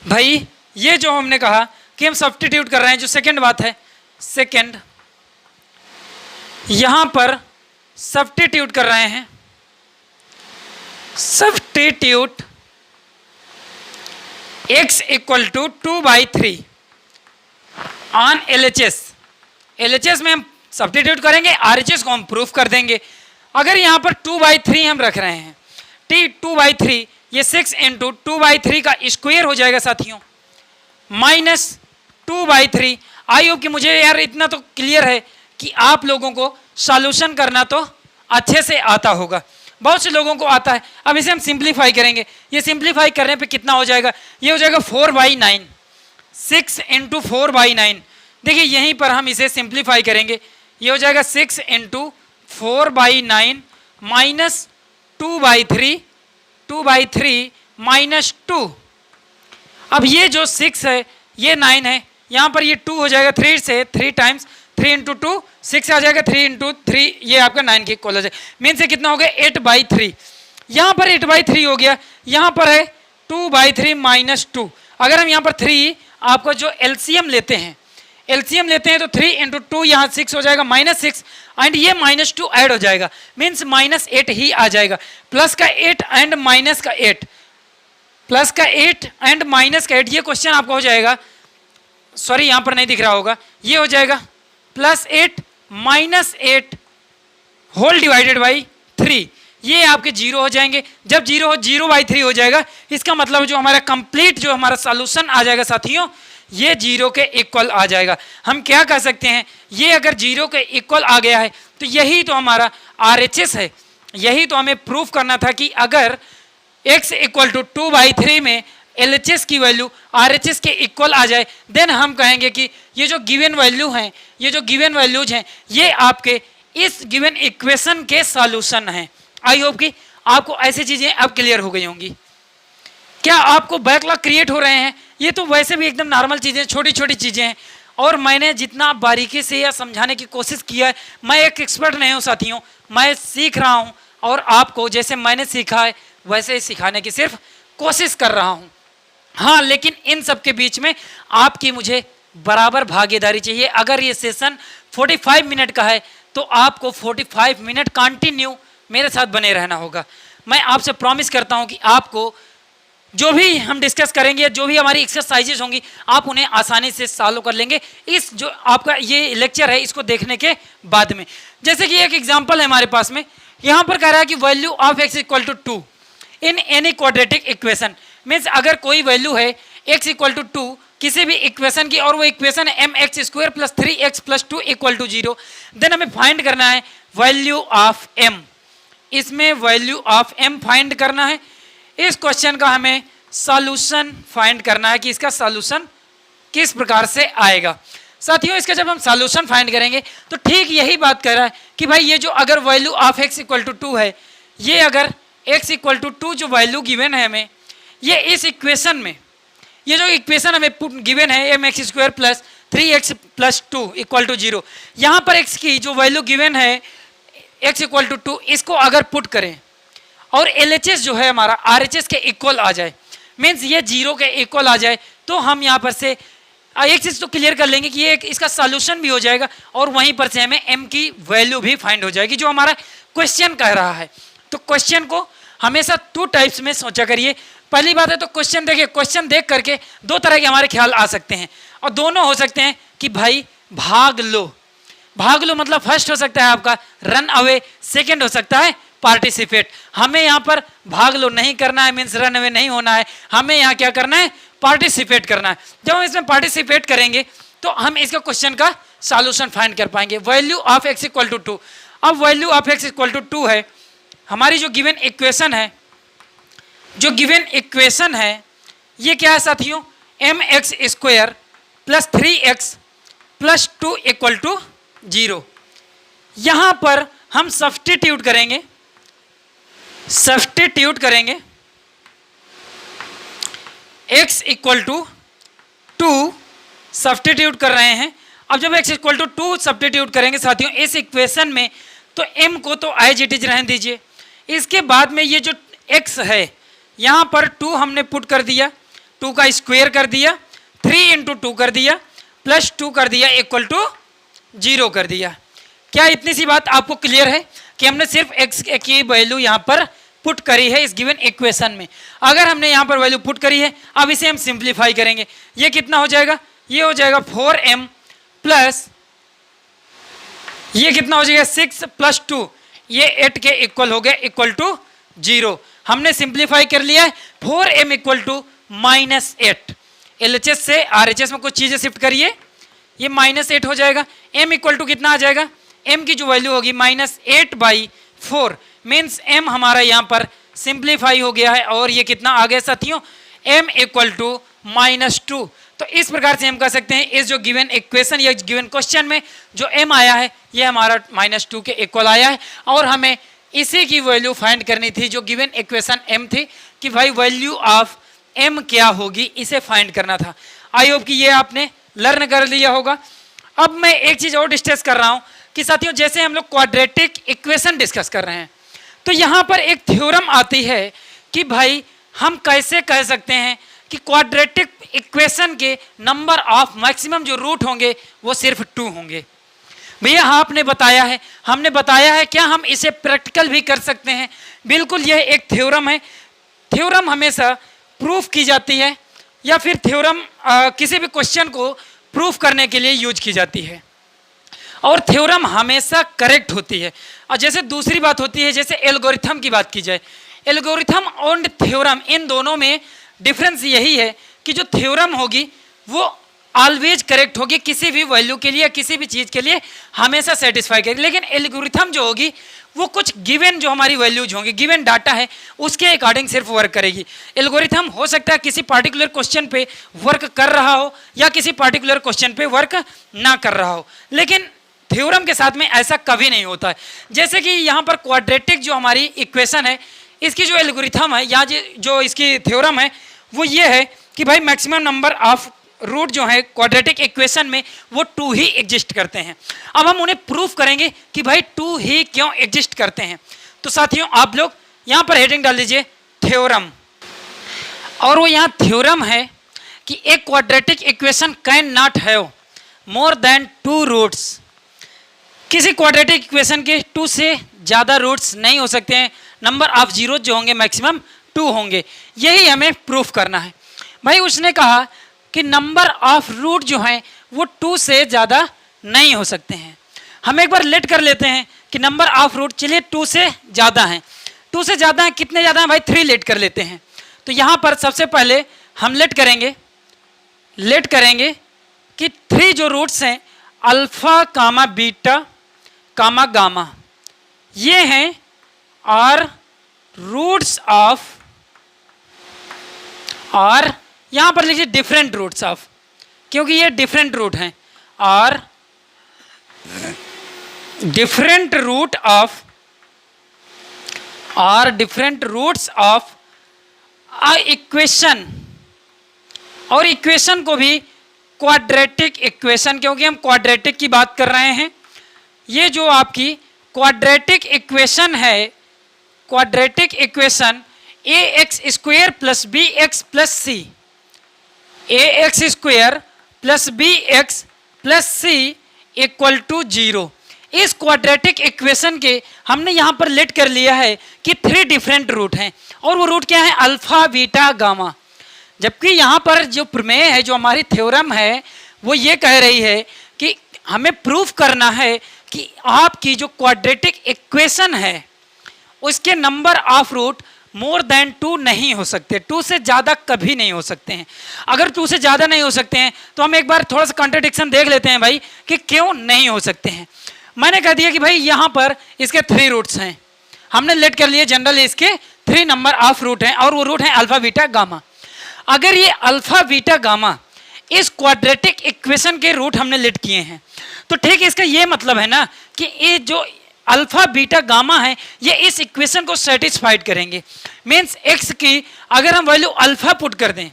भाई, ये जो हमने कहा कि हम सब्स्टिट्यूट कर रहे हैं, जो सेकंड बात है, सेकंड यहाँ पर सब्स्टिट्यूट कर रहे हैं, सब्स्टिट्यूट x = 2/3 ऑन LHS में हम सब्स्टिट्यूट करेंगे, RHS को हम प्रूफ कर देंगे। अगर यहाँ पर 2/3 हम रख रहे हैं, 2/3 ये 6 × 2/3 का स्क्वायर हो जाएगा साथियों, -2/3। आई होप कि मुझे यार इतना तो क्लियर है कि आप लोगों को सॉल्यूशन करना तो अच्छे से आता होगा, बहुत से लोगों को आता है। अब इसे हम सिंप्लीफाई करेंगे, ये सिंप्लीफाई करने पे कितना हो जाएगा, ये हो जाएगा 4/9, 6 × 4/9। देखिए यहीं पर हम इसे सिंप्लीफाई करेंगे, ये हो जाएगा 6 × 4/9 - 2/3 -2। अब ये जो 6 है ये 9 है, यहाँ पर ये 2 हो जाएगा, 3 से 3 टाइम्स 3 × 2 6 आ जाएगा, 3 × 3 ये आपका 9 के इक्वल हो जाएगा। मीन से कितना हो गया 8/3, यहाँ पर 8/3 हो गया, यहाँ पर है 2/3 - 2। अगर हम यहाँ पर 3 आपका जो LCM लेते हैं तो 3 × 2 यहाँ 6 हो जाएगा, -6 एंड ये -2 ऐड हो जाएगा, मीन्स -8 ही आ जाएगा। प्लस का 8 एंड माइनस का 8, प्लस का 8 एंड माइनस का 8, ये क्वेश्चन आपका हो जाएगा, सॉरी यहाँ पर नहीं दिख रहा होगा, ये हो जाएगा +8 - 8 होल डिवाइडेड बाई 3, ये आपके 0 हो जाएंगे। जब 0/3 हो जाएगा, इसका मतलब जो हमारा कंप्लीट जो हमारा सॉल्यूशन आ जाएगा साथियों, ये 0 के इक्वल आ जाएगा। हम क्या कह सकते हैं, ये अगर 0 के इक्वल आ गया है तो यही तो हमारा RHS है। यही तो हमें प्रूफ करना था कि अगर x = 2/3 में LHS की वैल्यू RHS के इक्वल आ जाए, देन हम कहेंगे कि ये जो गिवन वैल्यू हैं, ये जो गिवन वैल्यूज हैं, ये आपके इस गिवन इक्वेशन के सॉल्यूशन हैं। आई होप कि आपको ऐसी चीजें अब क्लियर हो गई होंगी। क्या आपको बैकलॉग क्रिएट हो रहे हैं, ये तो वैसे भी एकदम नॉर्मल चीजें, छोटी छोटी चीजें हैं, और मैंने जितना बारीकी से यह समझाने की कोशिश किया है, मैं एक एक्सपर्ट नहीं हूँ साथियों, मैं सीख रहा हूँ, और आपको जैसे मैंने सीखा है वैसे ही सिखाने की सिर्फ कोशिश कर रहा हूँ। हाँ, लेकिन इन सब के बीच में आपकी मुझे बराबर भागीदारी चाहिए। अगर ये सेशन 45 मिनट का है तो आपको 45 मिनट कंटिन्यू मेरे साथ बने रहना होगा। मैं आपसे प्रॉमिस करता हूँ कि आपको जो भी हम डिस्कस करेंगे, जो भी हमारी एक्सरसाइजेज होंगी, आप उन्हें आसानी से सॉल्व कर लेंगे इस जो आपका ये लेक्चर है इसको देखने के बाद में। जैसे कि एक एग्जांपल है हमारे पास में, यहाँ पर कह रहा है कि value of x = 2 in any quadratic equation. Means अगर कोई वैल्यू है x = 2 किसी भी इक्वेशन की, और वो इक्वेशन है mx² + 3x + 2 = 0, देन हमें फाइंड करना है वैल्यू ऑफ m। इसमें वैल्यू ऑफ m फाइंड करना है। इस क्वेश्चन का हमें सॉल्यूशन फाइंड करना है कि इसका सॉल्यूशन किस प्रकार से आएगा। साथियों, इसका जब हम सॉल्यूशन फाइंड करेंगे तो ठीक यही बात कर रहा है कि भाई ये जो अगर वैल्यू ऑफ x = 2 है, ये अगर x = 2 जो वैल्यू गिवन है हमें, ये इस इक्वेशन में, ये जो इक्वेशन हमें गिवन है mx² + 3x plus 2 equal to 0। यहाँ पर x की जो वैल्यू गिवन है x इक्वल टू 2, इसको अगर पुट करें और LHS जो है हमारा RHS के इक्वल आ जाए, मीन्स ये 0 के इक्वल आ जाए, तो हम यहाँ पर से एक चीज तो क्लियर कर लेंगे कि ये इसका सॉल्यूशन भी हो जाएगा और वहीं पर से हमें m की वैल्यू भी फाइंड हो जाएगी जो हमारा क्वेश्चन कह रहा है। तो क्वेश्चन को हमेशा 2 टाइप्स में सोचा करिए। पहली बात है तो क्वेश्चन देखिए, क्वेश्चन देख करके 2 तरह के हमारे ख्याल आ सकते हैं और दोनों हो सकते हैं कि भाई भाग लो। भाग लो मतलब फर्स्ट हो सकता है आपका रन अवे, सेकेंड हो सकता है पार्टिसिपेट। हमें यहाँ पर भाग लो नहीं करना है, मीन्स रन अवे नहीं होना है, हमें यहाँ क्या करना है, पार्टिसिपेट करना है। जब हम इसमें पार्टिसिपेट करेंगे तो हम इसका क्वेश्चन का सॉल्यूशन फाइंड कर पाएंगे। Value of x equal to 2, अब value of x equal to 2 है, हमारी जो गिवन इक्वेशन है, जो गिवन इक्वेशन है ये क्या है साथियों, mx square plus 3x plus 2 equal to 0। यहां पर हम सब्स्टिट्यूट करेंगे, x इक्वल टू 2 सब्स्टिट्यूट कर रहे हैं। अब जब x इक्वल टू 2 सब्स्टिट्यूट करेंगे साथियों इस इक्वेशन में, तो m को तो एज इट इज रहने दीजिए। इसके बाद में ये जो x है यहाँ पर 2 हमने पुट कर दिया, 2 का स्क्वायर कर दिया, 3 इंटू 2 कर दिया, प्लस 2 कर दिया इक्वल टू 0 कर दिया। क्या इतनी सी बात आपको क्लियर है कि हमने सिर्फ x की वैल्यू यहाँ पर पुट करी है इस गिवन इक्वेशन में। अगर हमने यहाँ पर वैल्यू पुट करी है, अब इसे हम सिंप्लीफाई करेंगे। ये कितना हो जाएगा, ये हो जाएगा 4m प्लस ये कितना हो जाएगा 6 प्लस 2, ये 8 के इक्वल हो गया इक्वल टू 0। हमने सिंप्लीफाई कर लिया है। 4m इक्वल टू -8, LHS से RHS में कुछ चीजें शिफ्ट करिए, ये -8 हो जाएगा। m इक्वल टू कितना आ जाएगा, m की जो वैल्यू होगी -8/4, मीन्स m हमारा यहाँ पर सिंप्लीफाई हो गया है और ये कितना आ गया साथियों, m इक्वल टू -2। तो इस प्रकार से हम कह सकते हैं इस जो गिवन इक्वेशन या गिवन क्वेश्चन में जो m आया है ये हमारा -2 के इक्वल आया है और हमें इसी की वैल्यू फाइंड करनी थी जो गिवन इक्वेशन m थी कि भाई वैल्यू ऑफ m क्या होगी, इसे फाइंड करना था। आई होप कि ये आपने लर्न कर लिया होगा। अब मैं एक चीज और डिस्कस कर रहा हूं कि साथियों जैसे हम लोग क्वाड्रेटिक इक्वेशन डिस्कस कर रहे हैं तो यहां पर एक थ्योरम आती है कि भाई हम कैसे कह सकते हैं कि क्वाड्रेटिक इक्वेशन के नंबर ऑफ मैक्सिमम जो रूट होंगे वो सिर्फ 2 होंगे। भैया आपने बताया है, हमने बताया है, क्या हम इसे प्रैक्टिकल भी कर सकते हैं? बिल्कुल, यह एक थ्योरम है। थ्योरम हमेशा प्रूफ की जाती है या फिर थ्योरम किसी भी क्वेश्चन को प्रूफ करने के लिए यूज की जाती है और थ्योरम हमेशा करेक्ट होती है। और जैसे दूसरी बात होती है, जैसे एल्गोरिथम की बात की जाए, एल्गोरिथम और थ्योरम इन दोनों में डिफरेंस यही है कि जो थ्योरम होगी वो ऑलवेज करेक्ट होगी, किसी भी वैल्यू के लिए या किसी भी चीज़ के लिए हमेशा सेटिस्फाई करेगी। लेकिन एल्गोरिथम जो होगी वो कुछ गिवन जो हमारी वैल्यूज होंगी, गिवन डाटा है उसके अकॉर्डिंग सिर्फ वर्क करेगी। एल्गोरिथम हो सकता है किसी पार्टिकुलर क्वेश्चन पे वर्क कर रहा हो या किसी पार्टिकुलर क्वेश्चन पे वर्क ना कर रहा हो, लेकिन थ्योरम के साथ में ऐसा कभी नहीं होता है। जैसे कि यहाँ पर क्वाड्रेटिक जो हमारी इक्वेशन है इसकी जो एल्गोरिथम है या जो इसकी थ्योरम है वो ये है कि भाई मैक्सिमम नंबर ऑफ रूट जो है क्वाड्रेटिक इक्वेशन में वो 2 ही एग्जिस्ट करते हैं। अब हम उन्हें प्रूफ करेंगे कि भाई 2 ही क्यों एग्जिस्ट करते हैं। तो साथियों आप लोग यहाँ पर हेडिंग डाल दीजिए थ्योरम, और वो यहाँ थ्योरम है कि एक quadratic equation can not have more than 2 roots. किसी क्वाड्रेटिक इक्वेशन के 2 से ज़्यादा रूट्स नहीं हो सकते हैं, नंबर ऑफ जीरो जो होंगे मैक्सिमम 2 होंगे। यही हमें प्रूफ करना है। भाई उसने कहा कि नंबर ऑफ रूट जो हैं वो 2 से ज़्यादा नहीं हो सकते हैं। हम एक बार लेट कर लेते हैं कि नंबर ऑफ रूट चलिए 2 से ज़्यादा हैं। 2 से ज़्यादा हैं, कितने ज़्यादा हैं भाई, 3 लेट कर लेते हैं। तो यहाँ पर सबसे पहले हम लेट करेंगे कि 3 जो रूट्स हैं अल्फा कामा बीटा कामा गामा, ये हैं और रूट्स ऑफ, और यहां पर लिखिए डिफरेंट रूट्स ऑफ, क्योंकि ये डिफरेंट रूट हैं, और डिफरेंट रूट ऑफ और different roots of a equation, और इक्वेशन को भी क्वाड्रेटिक इक्वेशन, क्योंकि हम क्वाड्रेटिक की बात कर रहे हैं, ये जो आपकी क्वाड्रेटिक इक्वेशन है, quadratic equation a x square plus B x plus c, a x square plus B x plus C equal to 0। इस क्वाड्रेटिक इक्वेशन के हमने यहाँ पर लेट कर लिया है कि 3 डिफरेंट रूट हैं, और वो रूट क्या है, अल्फा बीटा गामा। जबकि यहाँ पर जो प्रमेय है, जो हमारी थ्योरम है, वो ये कह रही है कि हमें प्रूफ करना है कि आपकी जो क्वाड्रेटिक इक्वेशन है उसके number of root more than 2 नहीं हो सकते, 2 से ज़्यादा कभी नहीं हो सकते हैं। अगर 2 से ज़्यादा नहीं हो सकते हैं तो हम एक बार थोड़ा सा कॉन्ट्रडिक्शन देख लेते हैं भाई कि क्यों नहीं हो सकते हैं। मैंने कह दिया कि भाई यहाँ पर इसके 3 रूट्स हैं, हमने लेट कर लिए जनरल इसके 3 नंबर ऑफ रूट हैं, और वो रूट हैं अल्फा बीटा गामा। अगर ये अल्फा बीटा गामा इस क्वाड्रेटिक इक्वेशन के रूट हमने लेट किए हैं, तो ठीक इसका ये मतलब है ना कि ये जो अल्फा बीटा गामा है ये इस इक्वेशन को सेटिस्फाइड करेंगे। मीन्स एक्स की अगर हम वैल्यू अल्फा पुट कर दें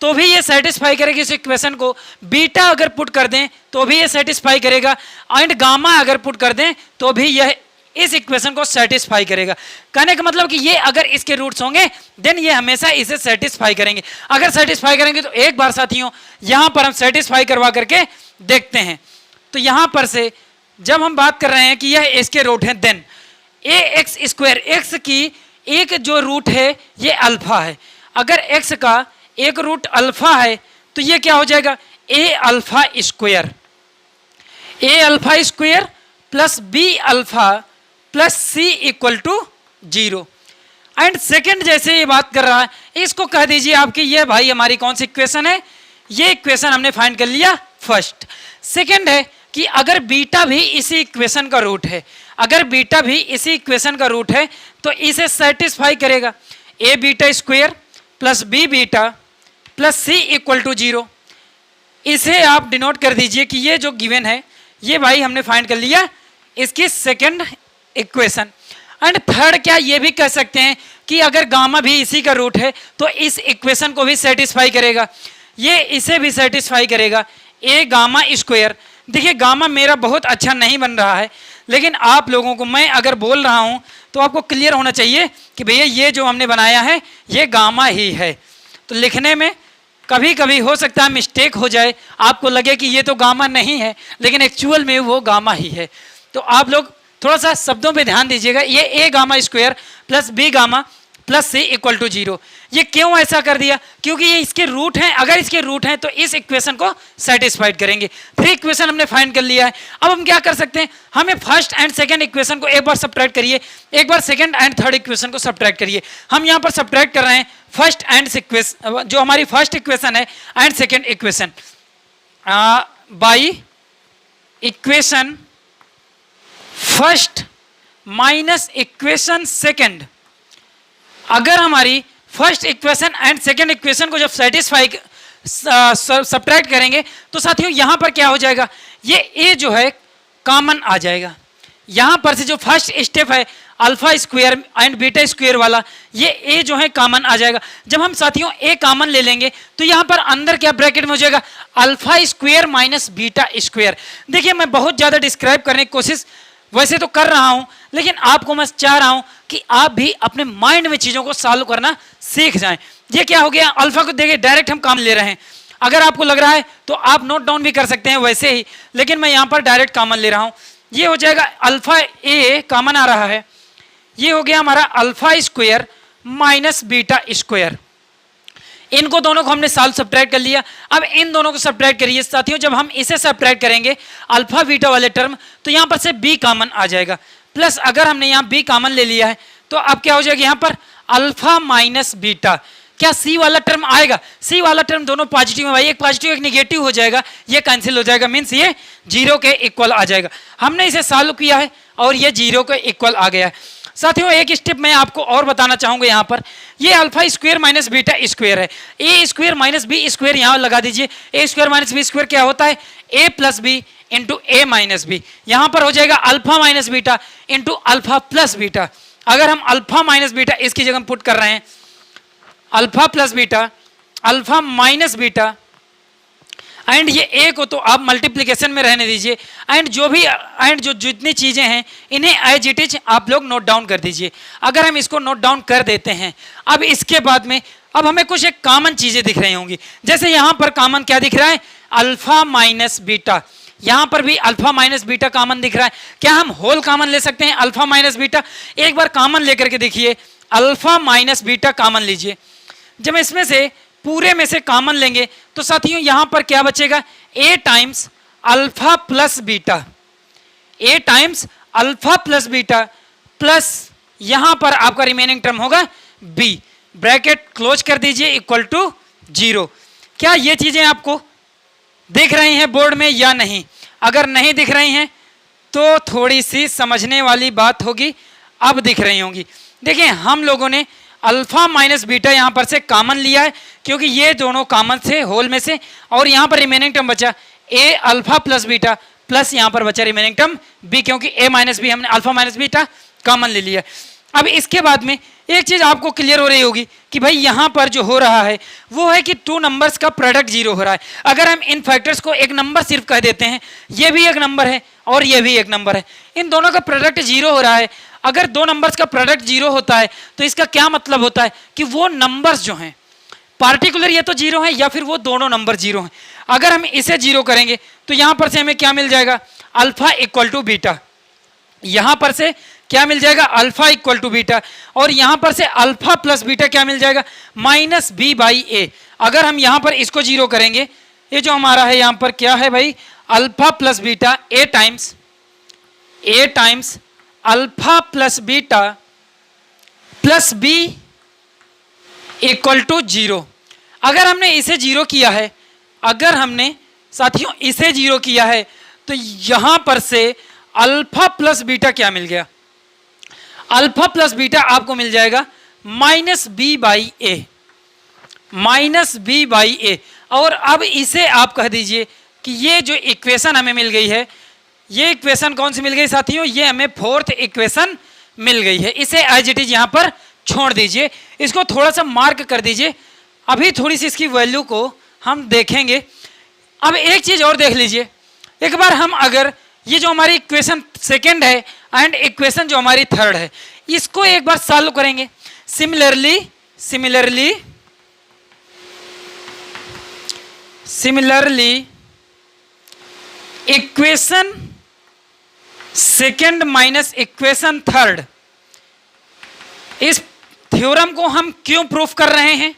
तो भी ये सेटिस्फाई करेगी इस इक्वेशन को, बीटा अगर पुट कर दें तो भी ये सेटिस्फाई करेगा, एंड गामा अगर पुट कर दें तो भी यह इस इक्वेशन को सेटिस्फाई करेगा। कहने का मतलब कि ये अगर इसके रूट्स होंगे देन ये हमेशा इसे सेटिस्फाई करेंगे। अगर सेटिस्फाई करेंगे तो एक बार साथियों यहाँ पर हम सेटिस्फाई करवा करके देखते हैं। तो यहाँ पर से जब हम बात कर रहे हैं कि यह इसके रूट हैं, देन ए एक्स स्क्वायर, एक्स की एक जो रूट है ये अल्फा है। अगर एक्स का एक रूट अल्फा है तो ये क्या हो जाएगा, A alpha square, A alpha square plus B alpha plus C equal to 0। And second जैसे ये बात कर रहा है, इसको कह दीजिए आपकी ये भाई हमारी कौन सी इक्वेशन है, ये इक्वेशन हमने फाइंड कर लिया फर्स्ट। सेकेंड है कि अगर बीटा भी इसी इक्वेशन का रूट है, अगर बीटा भी इसी इक्वेशन का रूट है तो इसे सेटिस्फाई करेगा, A beta square plus B beta plus C equal to 0। इसे आप डिनोट कर दीजिए कि ये जो गिवन है ये भाई हमने फाइंड कर लिया इसकी सेकेंड इक्वेशन। एंड थर्ड क्या ये भी कह सकते हैं कि अगर गामा भी इसी का रूट है तो इस इक्वेशन को भी सेटिस्फाई करेगा, ये इसे भी सेटिस्फाई करेगा, ए गामा स्क्वायर। देखिए गामा मेरा बहुत अच्छा नहीं बन रहा है, लेकिन आप लोगों को मैं अगर बोल रहा हूं तो आपको क्लियर होना चाहिए कि भैया ये जो हमने बनाया है ये गामा ही है। तो लिखने में कभी कभी हो सकता है मिस्टेक हो जाए, आपको लगे कि ये तो गामा नहीं है लेकिन एक्चुअल में वो गामा ही है। तो आप लोग थोड़ा सा शब्दों पे ध्यान दीजिएगा, ये A gamma square plus B gamma plus C equal to 0। ये क्यों ऐसा कर दिया, क्योंकि ये इसके रूट हैं, अगर इसके रूट हैं तो इस इक्वेशन को सेटिस्फाइड करेंगे। 3 इक्वेशन हमने फाइंड कर लिया है। अब हम क्या कर सकते हैं, हमें फर्स्ट एंड सेकंड इक्वेशन को एक बार सब्ट्रैक्ट करिए, एक बार सेकंड एंड थर्ड इक्वेशन को सब्ट्रैक्ट करिए। हम यहाँ पर सब्ट्रैक्ट कर रहे हैं फर्स्ट एंड इक्वेशन, जो हमारी फर्स्ट इक्वेशन है and second equation by equation first minus equation second. अगर हमारी first equation and second equation को जब सेटिस्फाई सब्ट्रैक्ट करेंगे तो साथियों यहाँ पर क्या हो जाएगा, ये ए जो है कॉमन आ जाएगा। यहाँ पर से जो फर्स्ट स्टेप है alpha square and beta square वाला, ये ए जो है कॉमन आ जाएगा। जब हम साथियों ए कॉमन ले लेंगे तो यहाँ पर अंदर क्या ब्रैकेट में हो जाएगा, alpha square minus beta square. देखिए मैं बहुत ज़्यादा डिस्क्राइब करने की कोशिश वैसे तो कर रहा हूं, लेकिन आपको मैं चाह रहा हूं कि आप भी अपने माइंड में चीज़ों को सॉल्व करना सीख जाएं। ये क्या हो गया, अल्फा को देखिए डायरेक्ट हम काम ले रहे हैं। अगर आपको लग रहा है तो आप नोट डाउन भी कर सकते हैं वैसे ही, लेकिन मैं यहाँ पर डायरेक्ट कॉमन ले रहा हूँ। ये हो जाएगा अल्फा ए कॉमन आ रहा है, ये हो गया हमारा alpha square minus beta square. इनको दोनों को हमने साल सब्ट्रैक्ट कर लिया। अब इन दोनों को सब्ट्रैक्ट करिए साथियों, जब हम इसे सब्ट्रैक्ट करेंगे अल्फा बीटा वाले टर्म तो यहाँ पर से बी कॉमन आ जाएगा, प्लस अगर हमने यहाँ बी कॉमन ले लिया है तो अब क्या हो जाएगा यहाँ पर अल्फा माइनस बीटा। क्या सी वाला टर्म आएगा, सी वाला टर्म दोनों पॉजिटिव है भाई, एक पॉजिटिव एक निगेटिव हो जाएगा, ये कैंसिल हो जाएगा, मीन्स ये 0 के इक्वल आ जाएगा। हमने इसे सॉल्व किया है और ये 0 के इक्वल आ गया है। साथियों एक स्टेप मैं आपको और बताना चाहूंगा, यहाँ पर ये alpha square minus beta square है, ए स्क्वायर माइनस बी स्क्वायर यहाँ लगा दीजिए। ए स्क्वायर माइनस बी स्क्वायर क्या होता है, ए प्लस बी इंटू ए माइनस बी। यहाँ पर हो जाएगा alpha minus beta into alpha plus beta. अगर हम अल्फा माइनस बीटा इसकी जगह पुट कर रहे हैं, alpha plus beta, alpha minus beta, and ये ए को तो आप मल्टीप्लिकेशन में रहने दीजिए, एंड जो जितनी चीज़ें हैं इन्हें एज इट इज आप लोग नोट डाउन कर दीजिए। अगर हम इसको नोट डाउन कर देते हैं, अब इसके बाद में अब हमें कुछ एक कॉमन चीज़ें दिख रही होंगी। जैसे यहाँ पर कॉमन क्या दिख रहा है, अल्फा माइनस बीटा। यहाँ पर भी अल्फा माइनस बीटा कॉमन दिख रहा है। क्या हम होल कॉमन ले सकते हैं अल्फा माइनस बीटा? एक बार कॉमन लेकर के देखिए, अल्फा माइनस बीटा कॉमन लीजिए। जब इसमें से पूरे में से कॉमन लेंगे तो साथियों यहाँ पर क्या बचेगा, A times alpha plus beta, A times alpha plus beta plus यहाँ पर आपका रिमेनिंग टर्म होगा बी, ब्रैकेट क्लोज कर दीजिए, इक्वल टू 0। क्या ये चीजें आपको दिख रही हैं बोर्ड में या नहीं? अगर नहीं दिख रही हैं तो थोड़ी सी समझने वाली बात होगी, अब दिख रही होंगी। देखिए हम लोगों ने अल्फा माइनस बीटा यहाँ पर से कॉमन लिया है क्योंकि ये दोनों कॉमन थे होल में से, और यहाँ पर रिमेनिंग टर्म बचा ए अल्फा प्लस बीटा प्लस यहाँ पर बचा रिमेनिंग टर्म बी, क्योंकि ए माइनस बी हमने अल्फा माइनस बीटा कॉमन ले लिया। अब इसके बाद में एक चीज आपको क्लियर हो रही होगी कि भाई यहाँ पर जो हो रहा है वो है कि 2 नंबर्स का प्रोडक्ट 0 हो रहा है। अगर हम इन फैक्टर्स को एक नंबर सिर्फ कह देते हैं, ये भी एक नंबर है और ये भी एक नंबर है, इन दोनों का प्रोडक्ट 0 हो रहा है। अगर 2 नंबर्स का प्रोडक्ट 0 होता है तो इसका क्या मतलब होता है कि वो नंबर्स जो हैं पार्टिकुलर ये तो 0 है या फिर वो दोनों नंबर 0 हैं। अगर हम इसे 0 करेंगे तो यहाँ पर से हमें क्या मिल जाएगा, अल्फा इक्वल टू बीटा। यहाँ पर से क्या मिल जाएगा, अल्फा इक्वल टू बीटा, और यहाँ पर से अल्फा प्लस बीटा क्या मिल जाएगा, माइनस बी बाई ए। अगर हम यहाँ पर इसको 0 करेंगे, ये जो हमारा है यहाँ पर क्या है भाई, alpha plus beta A times alpha plus beta plus b equal to 0। अगर हमने इसे 0 किया है, अगर हमने साथियों इसे 0 किया है तो यहां पर से अल्फा प्लस बीटा क्या मिल गया, अल्फा प्लस बीटा आपको मिल जाएगा minus B by A, minus B by A. और अब इसे आप कह दीजिए कि ये जो इक्वेशन हमें मिल गई है, ये इक्वेशन कौन सी मिल गई साथियों, ये हमें 4th इक्वेशन मिल गई है। इसे एज इट इज यहां पर छोड़ दीजिए, इसको थोड़ा सा मार्क कर दीजिए। अभी थोड़ी सी इसकी वैल्यू को हम देखेंगे। अब एक चीज और देख लीजिए, एक बार हम अगर ये जो हमारी इक्वेशन 2nd है एंड इक्वेशन जो हमारी 3rd है, इसको एक बार सॉल्व करेंगे। Similarly equation 2nd minus equation 3rd, इस थ्योरम को हम क्यों प्रूफ कर रहे हैं?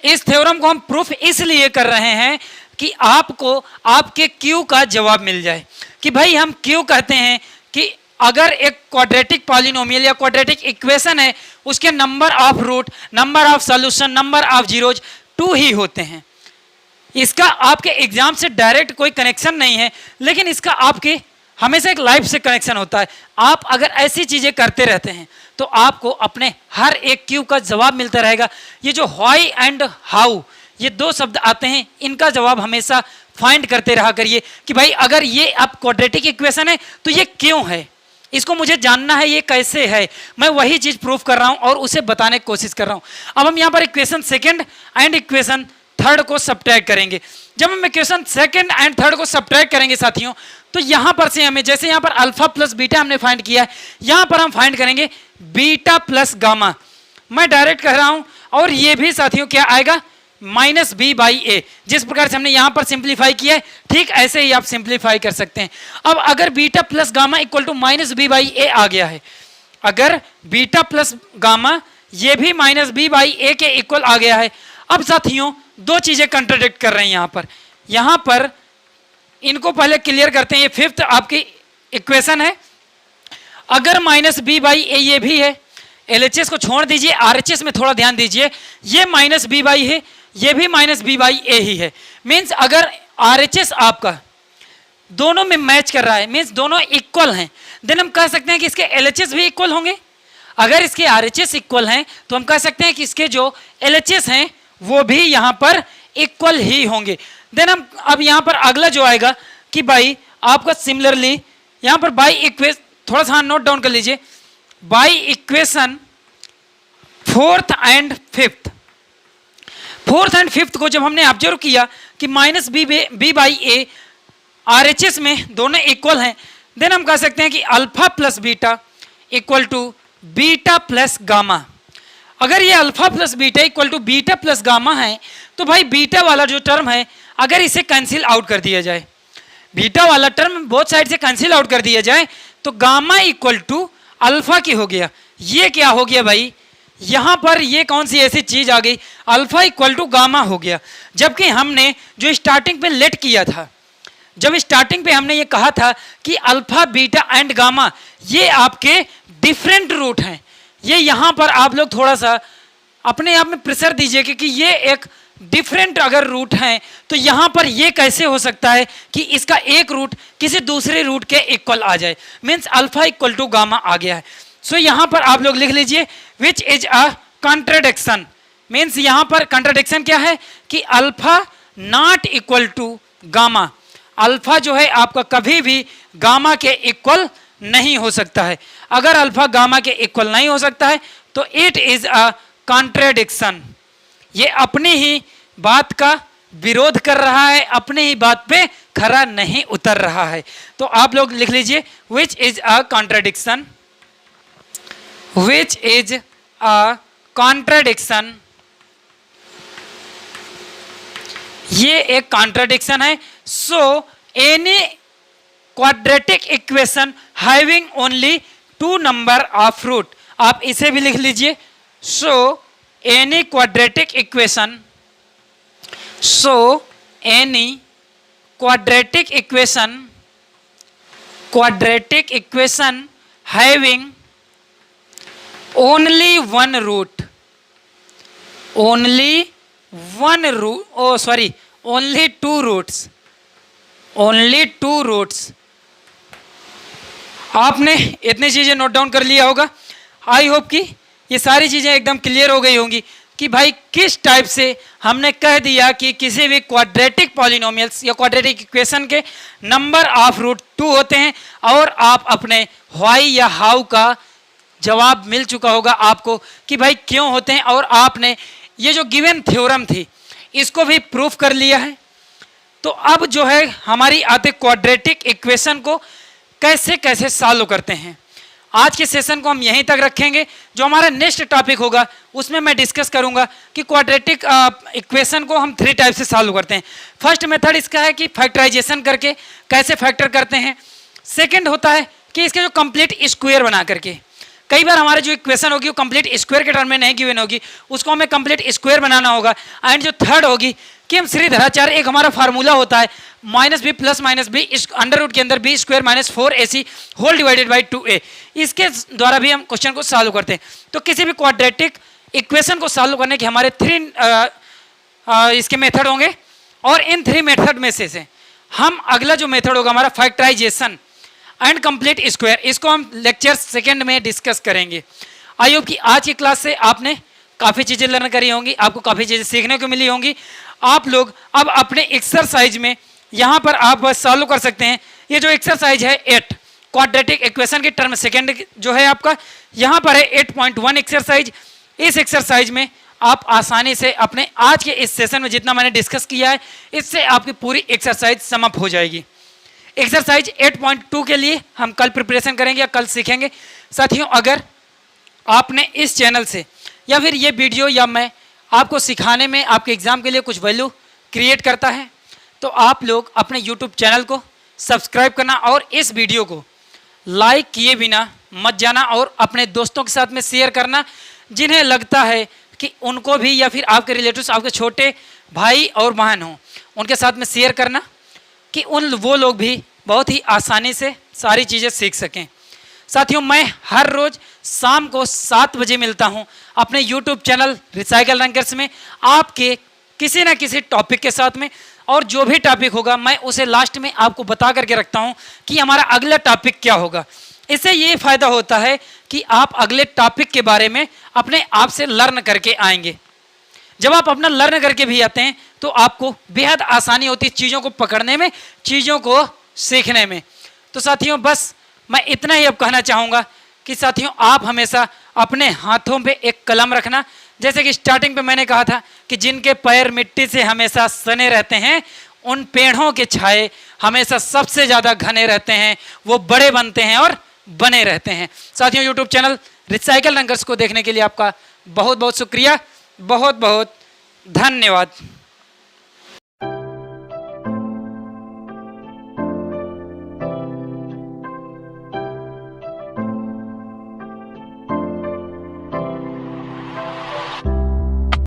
इस थ्योरम को हम प्रूफ इसलिए कर रहे हैं कि आपको आपके क्यू का जवाब मिल जाए। कि भाई हम क्यों कहते हैं कि अगर एक क्वाड्रेटिक पॉलिनोमियल या क्वाड्रेटिक इक्वेशन है, उसके number of root, number of solution, number of zeros 2 ही होते हैं। इसका आपके एग्जाम से डायरेक्ट कोई कनेक्शन नहीं है, लेकिन इसका आपके हमेशा एक लाइफ से कनेक्शन होता है। आप अगर ऐसी चीजें करते रहते हैं तो आपको अपने हर एक क्यू का जवाब मिलता रहेगा। ये जो व्हाई एंड हाउ, ये 2 शब्द आते हैं, इनका जवाब हमेशा फाइंड करते रहा करिए कि भाई अगर ये अब क्वाड्रेटिक इक्वेशन है तो ये क्यों है, इसको मुझे जानना है, ये कैसे है। मैं वही चीज प्रूफ कर रहा हूं और उसे बताने की कोशिश कर रहा हूं। अब हम यहाँ पर equation 2nd and equation 3rd को सब्ट्रैक्ट करेंगे। जब हम इक्वेशन 2nd एंड 3rd को सब्ट्रैक्ट करेंगे साथियों, तो यहां पर से हमें, जैसे यहां पर अल्फा प्लस बीटा हमने फाइंड किया है, यहां पर हम फाइंड करेंगे बीटा प्लस गामा। मैं डायरेक्ट कह रहा हूं, और ये भी साथियों क्या आएगा, माइनस बी बाई ए। जिस प्रकार से हमने यहां पर सिंप्लीफाई किया है, ठीक ऐसे ही आप सिंप्लीफाई कर सकते हैं। अब अगर beta plus gamma equal to minus B by A आ गया है, अगर बीटा प्लस गामा ये भी माइनस बी बाई ए के इक्वल आ गया है, अब साथियों 2 चीजें कंट्राडिक्ट कर रहे हैं यहां पर इनको पहले क्लियर करते हैं। ये 5th आपकी इक्वेशन है। अगर माइनस बी बाई ए ये भी है, LHS को छोड़ दीजिए, RHS में थोड़ा ध्यान दीजिए, ये माइनस बी बाई है, ये भी माइनस बी बाई ए ही है। मीन्स अगर RHS आपका दोनों में मैच कर रहा है, मीन्स दोनों इक्वल हैं, देन हम कह सकते हैं कि इसके LHS भी इक्वल होंगे। अगर इसके RHS इक्वल हैं तो हम कह सकते हैं कि इसके जो LHS हैं वो भी यहाँ पर इक्वल ही होंगे। देन हम अब यहाँ पर अगला जो आएगा कि भाई आपका सिमिलरली यहाँ पर बाई इक्वेशन, थोड़ा सा नोट डाउन कर लीजिए, by equation 4th and 5th को जब हमने ऑब्जर्व किया कि minus B by A RHS में दोनों इक्वल हैं, देन हम कह सकते हैं कि alpha plus beta equal to beta plus gamma. अगर ये alpha plus beta equal to beta plus gamma है तो भाई बीटा वाला जो टर्म है अगर इसे कैंसिल आउट कर दिया जाए, बीटा वाला टर्म बोथ साइड से कैंसिल आउट कर दिया जाए तो गामा इक्वल टू अल्फा की हो गया। ये क्या हो गया भाई, यहाँ पर ये कौन सी ऐसी चीज आ गई, अल्फा इक्वल टू गामा हो गया। जबकि हमने जो स्टार्टिंग पे लेट किया था, जब स्टार्टिंग पे हमने ये कहा था कि अल्फा बीटा एंड गामा ये आपके डिफरेंट रूट हैं, ये यहाँ पर आप लोग थोड़ा सा अपने आप में प्रेशर दीजिए कि ये एक डिफरेंट अगर रूट हैं तो यहाँ पर ये कैसे हो सकता है कि इसका एक रूट किसी दूसरे रूट के इक्वल आ जाए, means alpha equal to gamma आ गया है। सो यहाँ पर आप लोग लिख लीजिए which is a contradiction, means यहाँ पर कॉन्ट्रडिक्शन क्या है कि alpha not equal to gamma, alpha जो है आपका कभी भी गामा के इक्वल नहीं हो सकता है। अगर अल्फा गामा के इक्वल नहीं हो सकता है तो इट इज अ कॉन्ट्रडिक्शन, ये अपनी ही बात का विरोध कर रहा है, अपनी ही बात पे खरा नहीं उतर रहा है। तो आप लोग लिख लीजिए which is a contradiction, which is a contradiction, ये एक कॉन्ट्रडिक्शन है। So any quadratic equation having only 2 number of root, आप इसे भी लिख लीजिए। So any quadratic equation, so any quadratic equation having only 1 root, only 2 roots, only 2 roots. आपने इतनी चीजें नोट डाउन कर लिया होगा। आई होप कि ये सारी चीजें एकदम क्लियर हो गई होंगी कि भाई किस टाइप से हमने कह दिया कि किसी भी क्वाड्रेटिक पॉलिनोमियल्स या क्वाड्रेटिक इक्वेशन के नंबर ऑफ रूट 2 होते हैं। और आप अपने व्हाई या हाउ का जवाब मिल चुका होगा आपको कि भाई क्यों होते हैं, और आपने ये जो गिवन थ्योरम थी इसको भी प्रूफ कर लिया है। तो अब जो है हमारी आते क्वाड्रेटिक इक्वेशन को कैसे कैसे सॉल्व करते हैं। आज के सेशन को हम यहीं तक रखेंगे। जो हमारा नेक्स्ट टॉपिक होगा उसमें मैं डिस्कस करूंगा कि क्वाड्रेटिक इक्वेशन को हम 3 टाइप से सॉल्व करते हैं। फर्स्ट मेथड इसका है कि फैक्टराइजेशन करके कैसे फैक्टर करते हैं। सेकंड होता है कि इसके जो कंप्लीट स्क्वायर बना करके, कई बार हमारे जो इक्वेशन होगी वो कंप्लीट स्क्वायर के टर्म में नहीं गिवन होगी, उसको हमें कंप्लीट स्क्वायर बनाना होगा। एंड जो थर्ड होगी कि हम श्रीधराचार्य, एक हमारा फार्मूला होता है -b + -b अंडर रूट के अंदर b² - 4ac whole divided by 2a, इसके द्वारा भी हम क्वेश्चन को सॉल्व करते हैं। तो किसी भी क्वाड्रेटिक इक्वेशन को सॉल्व करने के हमारे 3 इसके मेथड होंगे। और इन 3 मेथड में से हम अगला जो मेथड होगा हमारा फैक्टराइजेशन एंड कंप्लीट स्क्वायर, इसको हम लेक्चर सेकंड में डिस्कस करेंगे। आई होप कि आज की क्लास से आपने काफ़ी चीज़ें लर्न करी होंगी, आपको काफ़ी चीज़ें सीखने को मिली होंगी। आप लोग अब अपने एक्सरसाइज में यहाँ पर आप सॉल्व कर सकते हैं। ये जो एक्सरसाइज है 8 क्वाड्रेटिक इक्वेशन के टर्म सेकंड जो है आपका यहाँ पर है 8.1 एक्सरसाइज। इस एक्सरसाइज में आप आसानी से अपने आज के इस सेशन में जितना मैंने डिस्कस किया है इससे आपकी पूरी एक्सरसाइज समाप्त हो जाएगी। एक्सरसाइज 8.2 के लिए हम कल प्रिपरेशन करेंगे या कल सीखेंगे। साथियों, अगर आपने इस चैनल से या फिर ये वीडियो या मैं आपको सिखाने में आपके एग्ज़ाम के लिए कुछ वैल्यू क्रिएट करता है तो आप लोग अपने यूट्यूब चैनल को सब्सक्राइब करना और इस वीडियो को लाइक किए बिना मत जाना और अपने दोस्तों के साथ में शेयर करना जिन्हें लगता है कि उनको भी या फिर आपके रिलेटिव्स, आपके छोटे भाई और बहन हों, उनके साथ में शेयर करना कि वो लोग भी बहुत ही आसानी से सारी चीज़ें सीख सकें। साथियों, मैं हर रोज़ शाम को 7 बजे मिलता हूं अपने यूट्यूब चैनल रिसाइकल रैंकर्स में आपके किसी न किसी टॉपिक के साथ में, और जो भी टॉपिक होगा मैं उसे लास्ट में आपको बता करके रखता हूं कि हमारा अगला टॉपिक क्या होगा। इससे ये फ़ायदा होता है कि आप अगले टॉपिक के बारे में अपने आप से लर्न करके आएंगे। जब आप अपना लर्न करके भी आते हैं तो आपको बेहद आसानी होती है चीज़ों को पकड़ने में, चीज़ों को सीखने में। तो साथियों, बस मैं इतना ही अब कहना चाहूँगा कि साथियों आप हमेशा अपने हाथों पे एक कलम रखना। जैसे कि स्टार्टिंग पे मैंने कहा था कि जिनके पैर मिट्टी से हमेशा सने रहते हैं, उन पेड़ों के छाए हमेशा सबसे ज़्यादा घने रहते हैं, वो बड़े बनते हैं और बने रहते हैं। साथियों यूट्यूब चैनल रिसाइकल रंगर्स को देखने के लिए आपका बहुत बहुत शुक्रिया, बहुत बहुत धन्यवाद।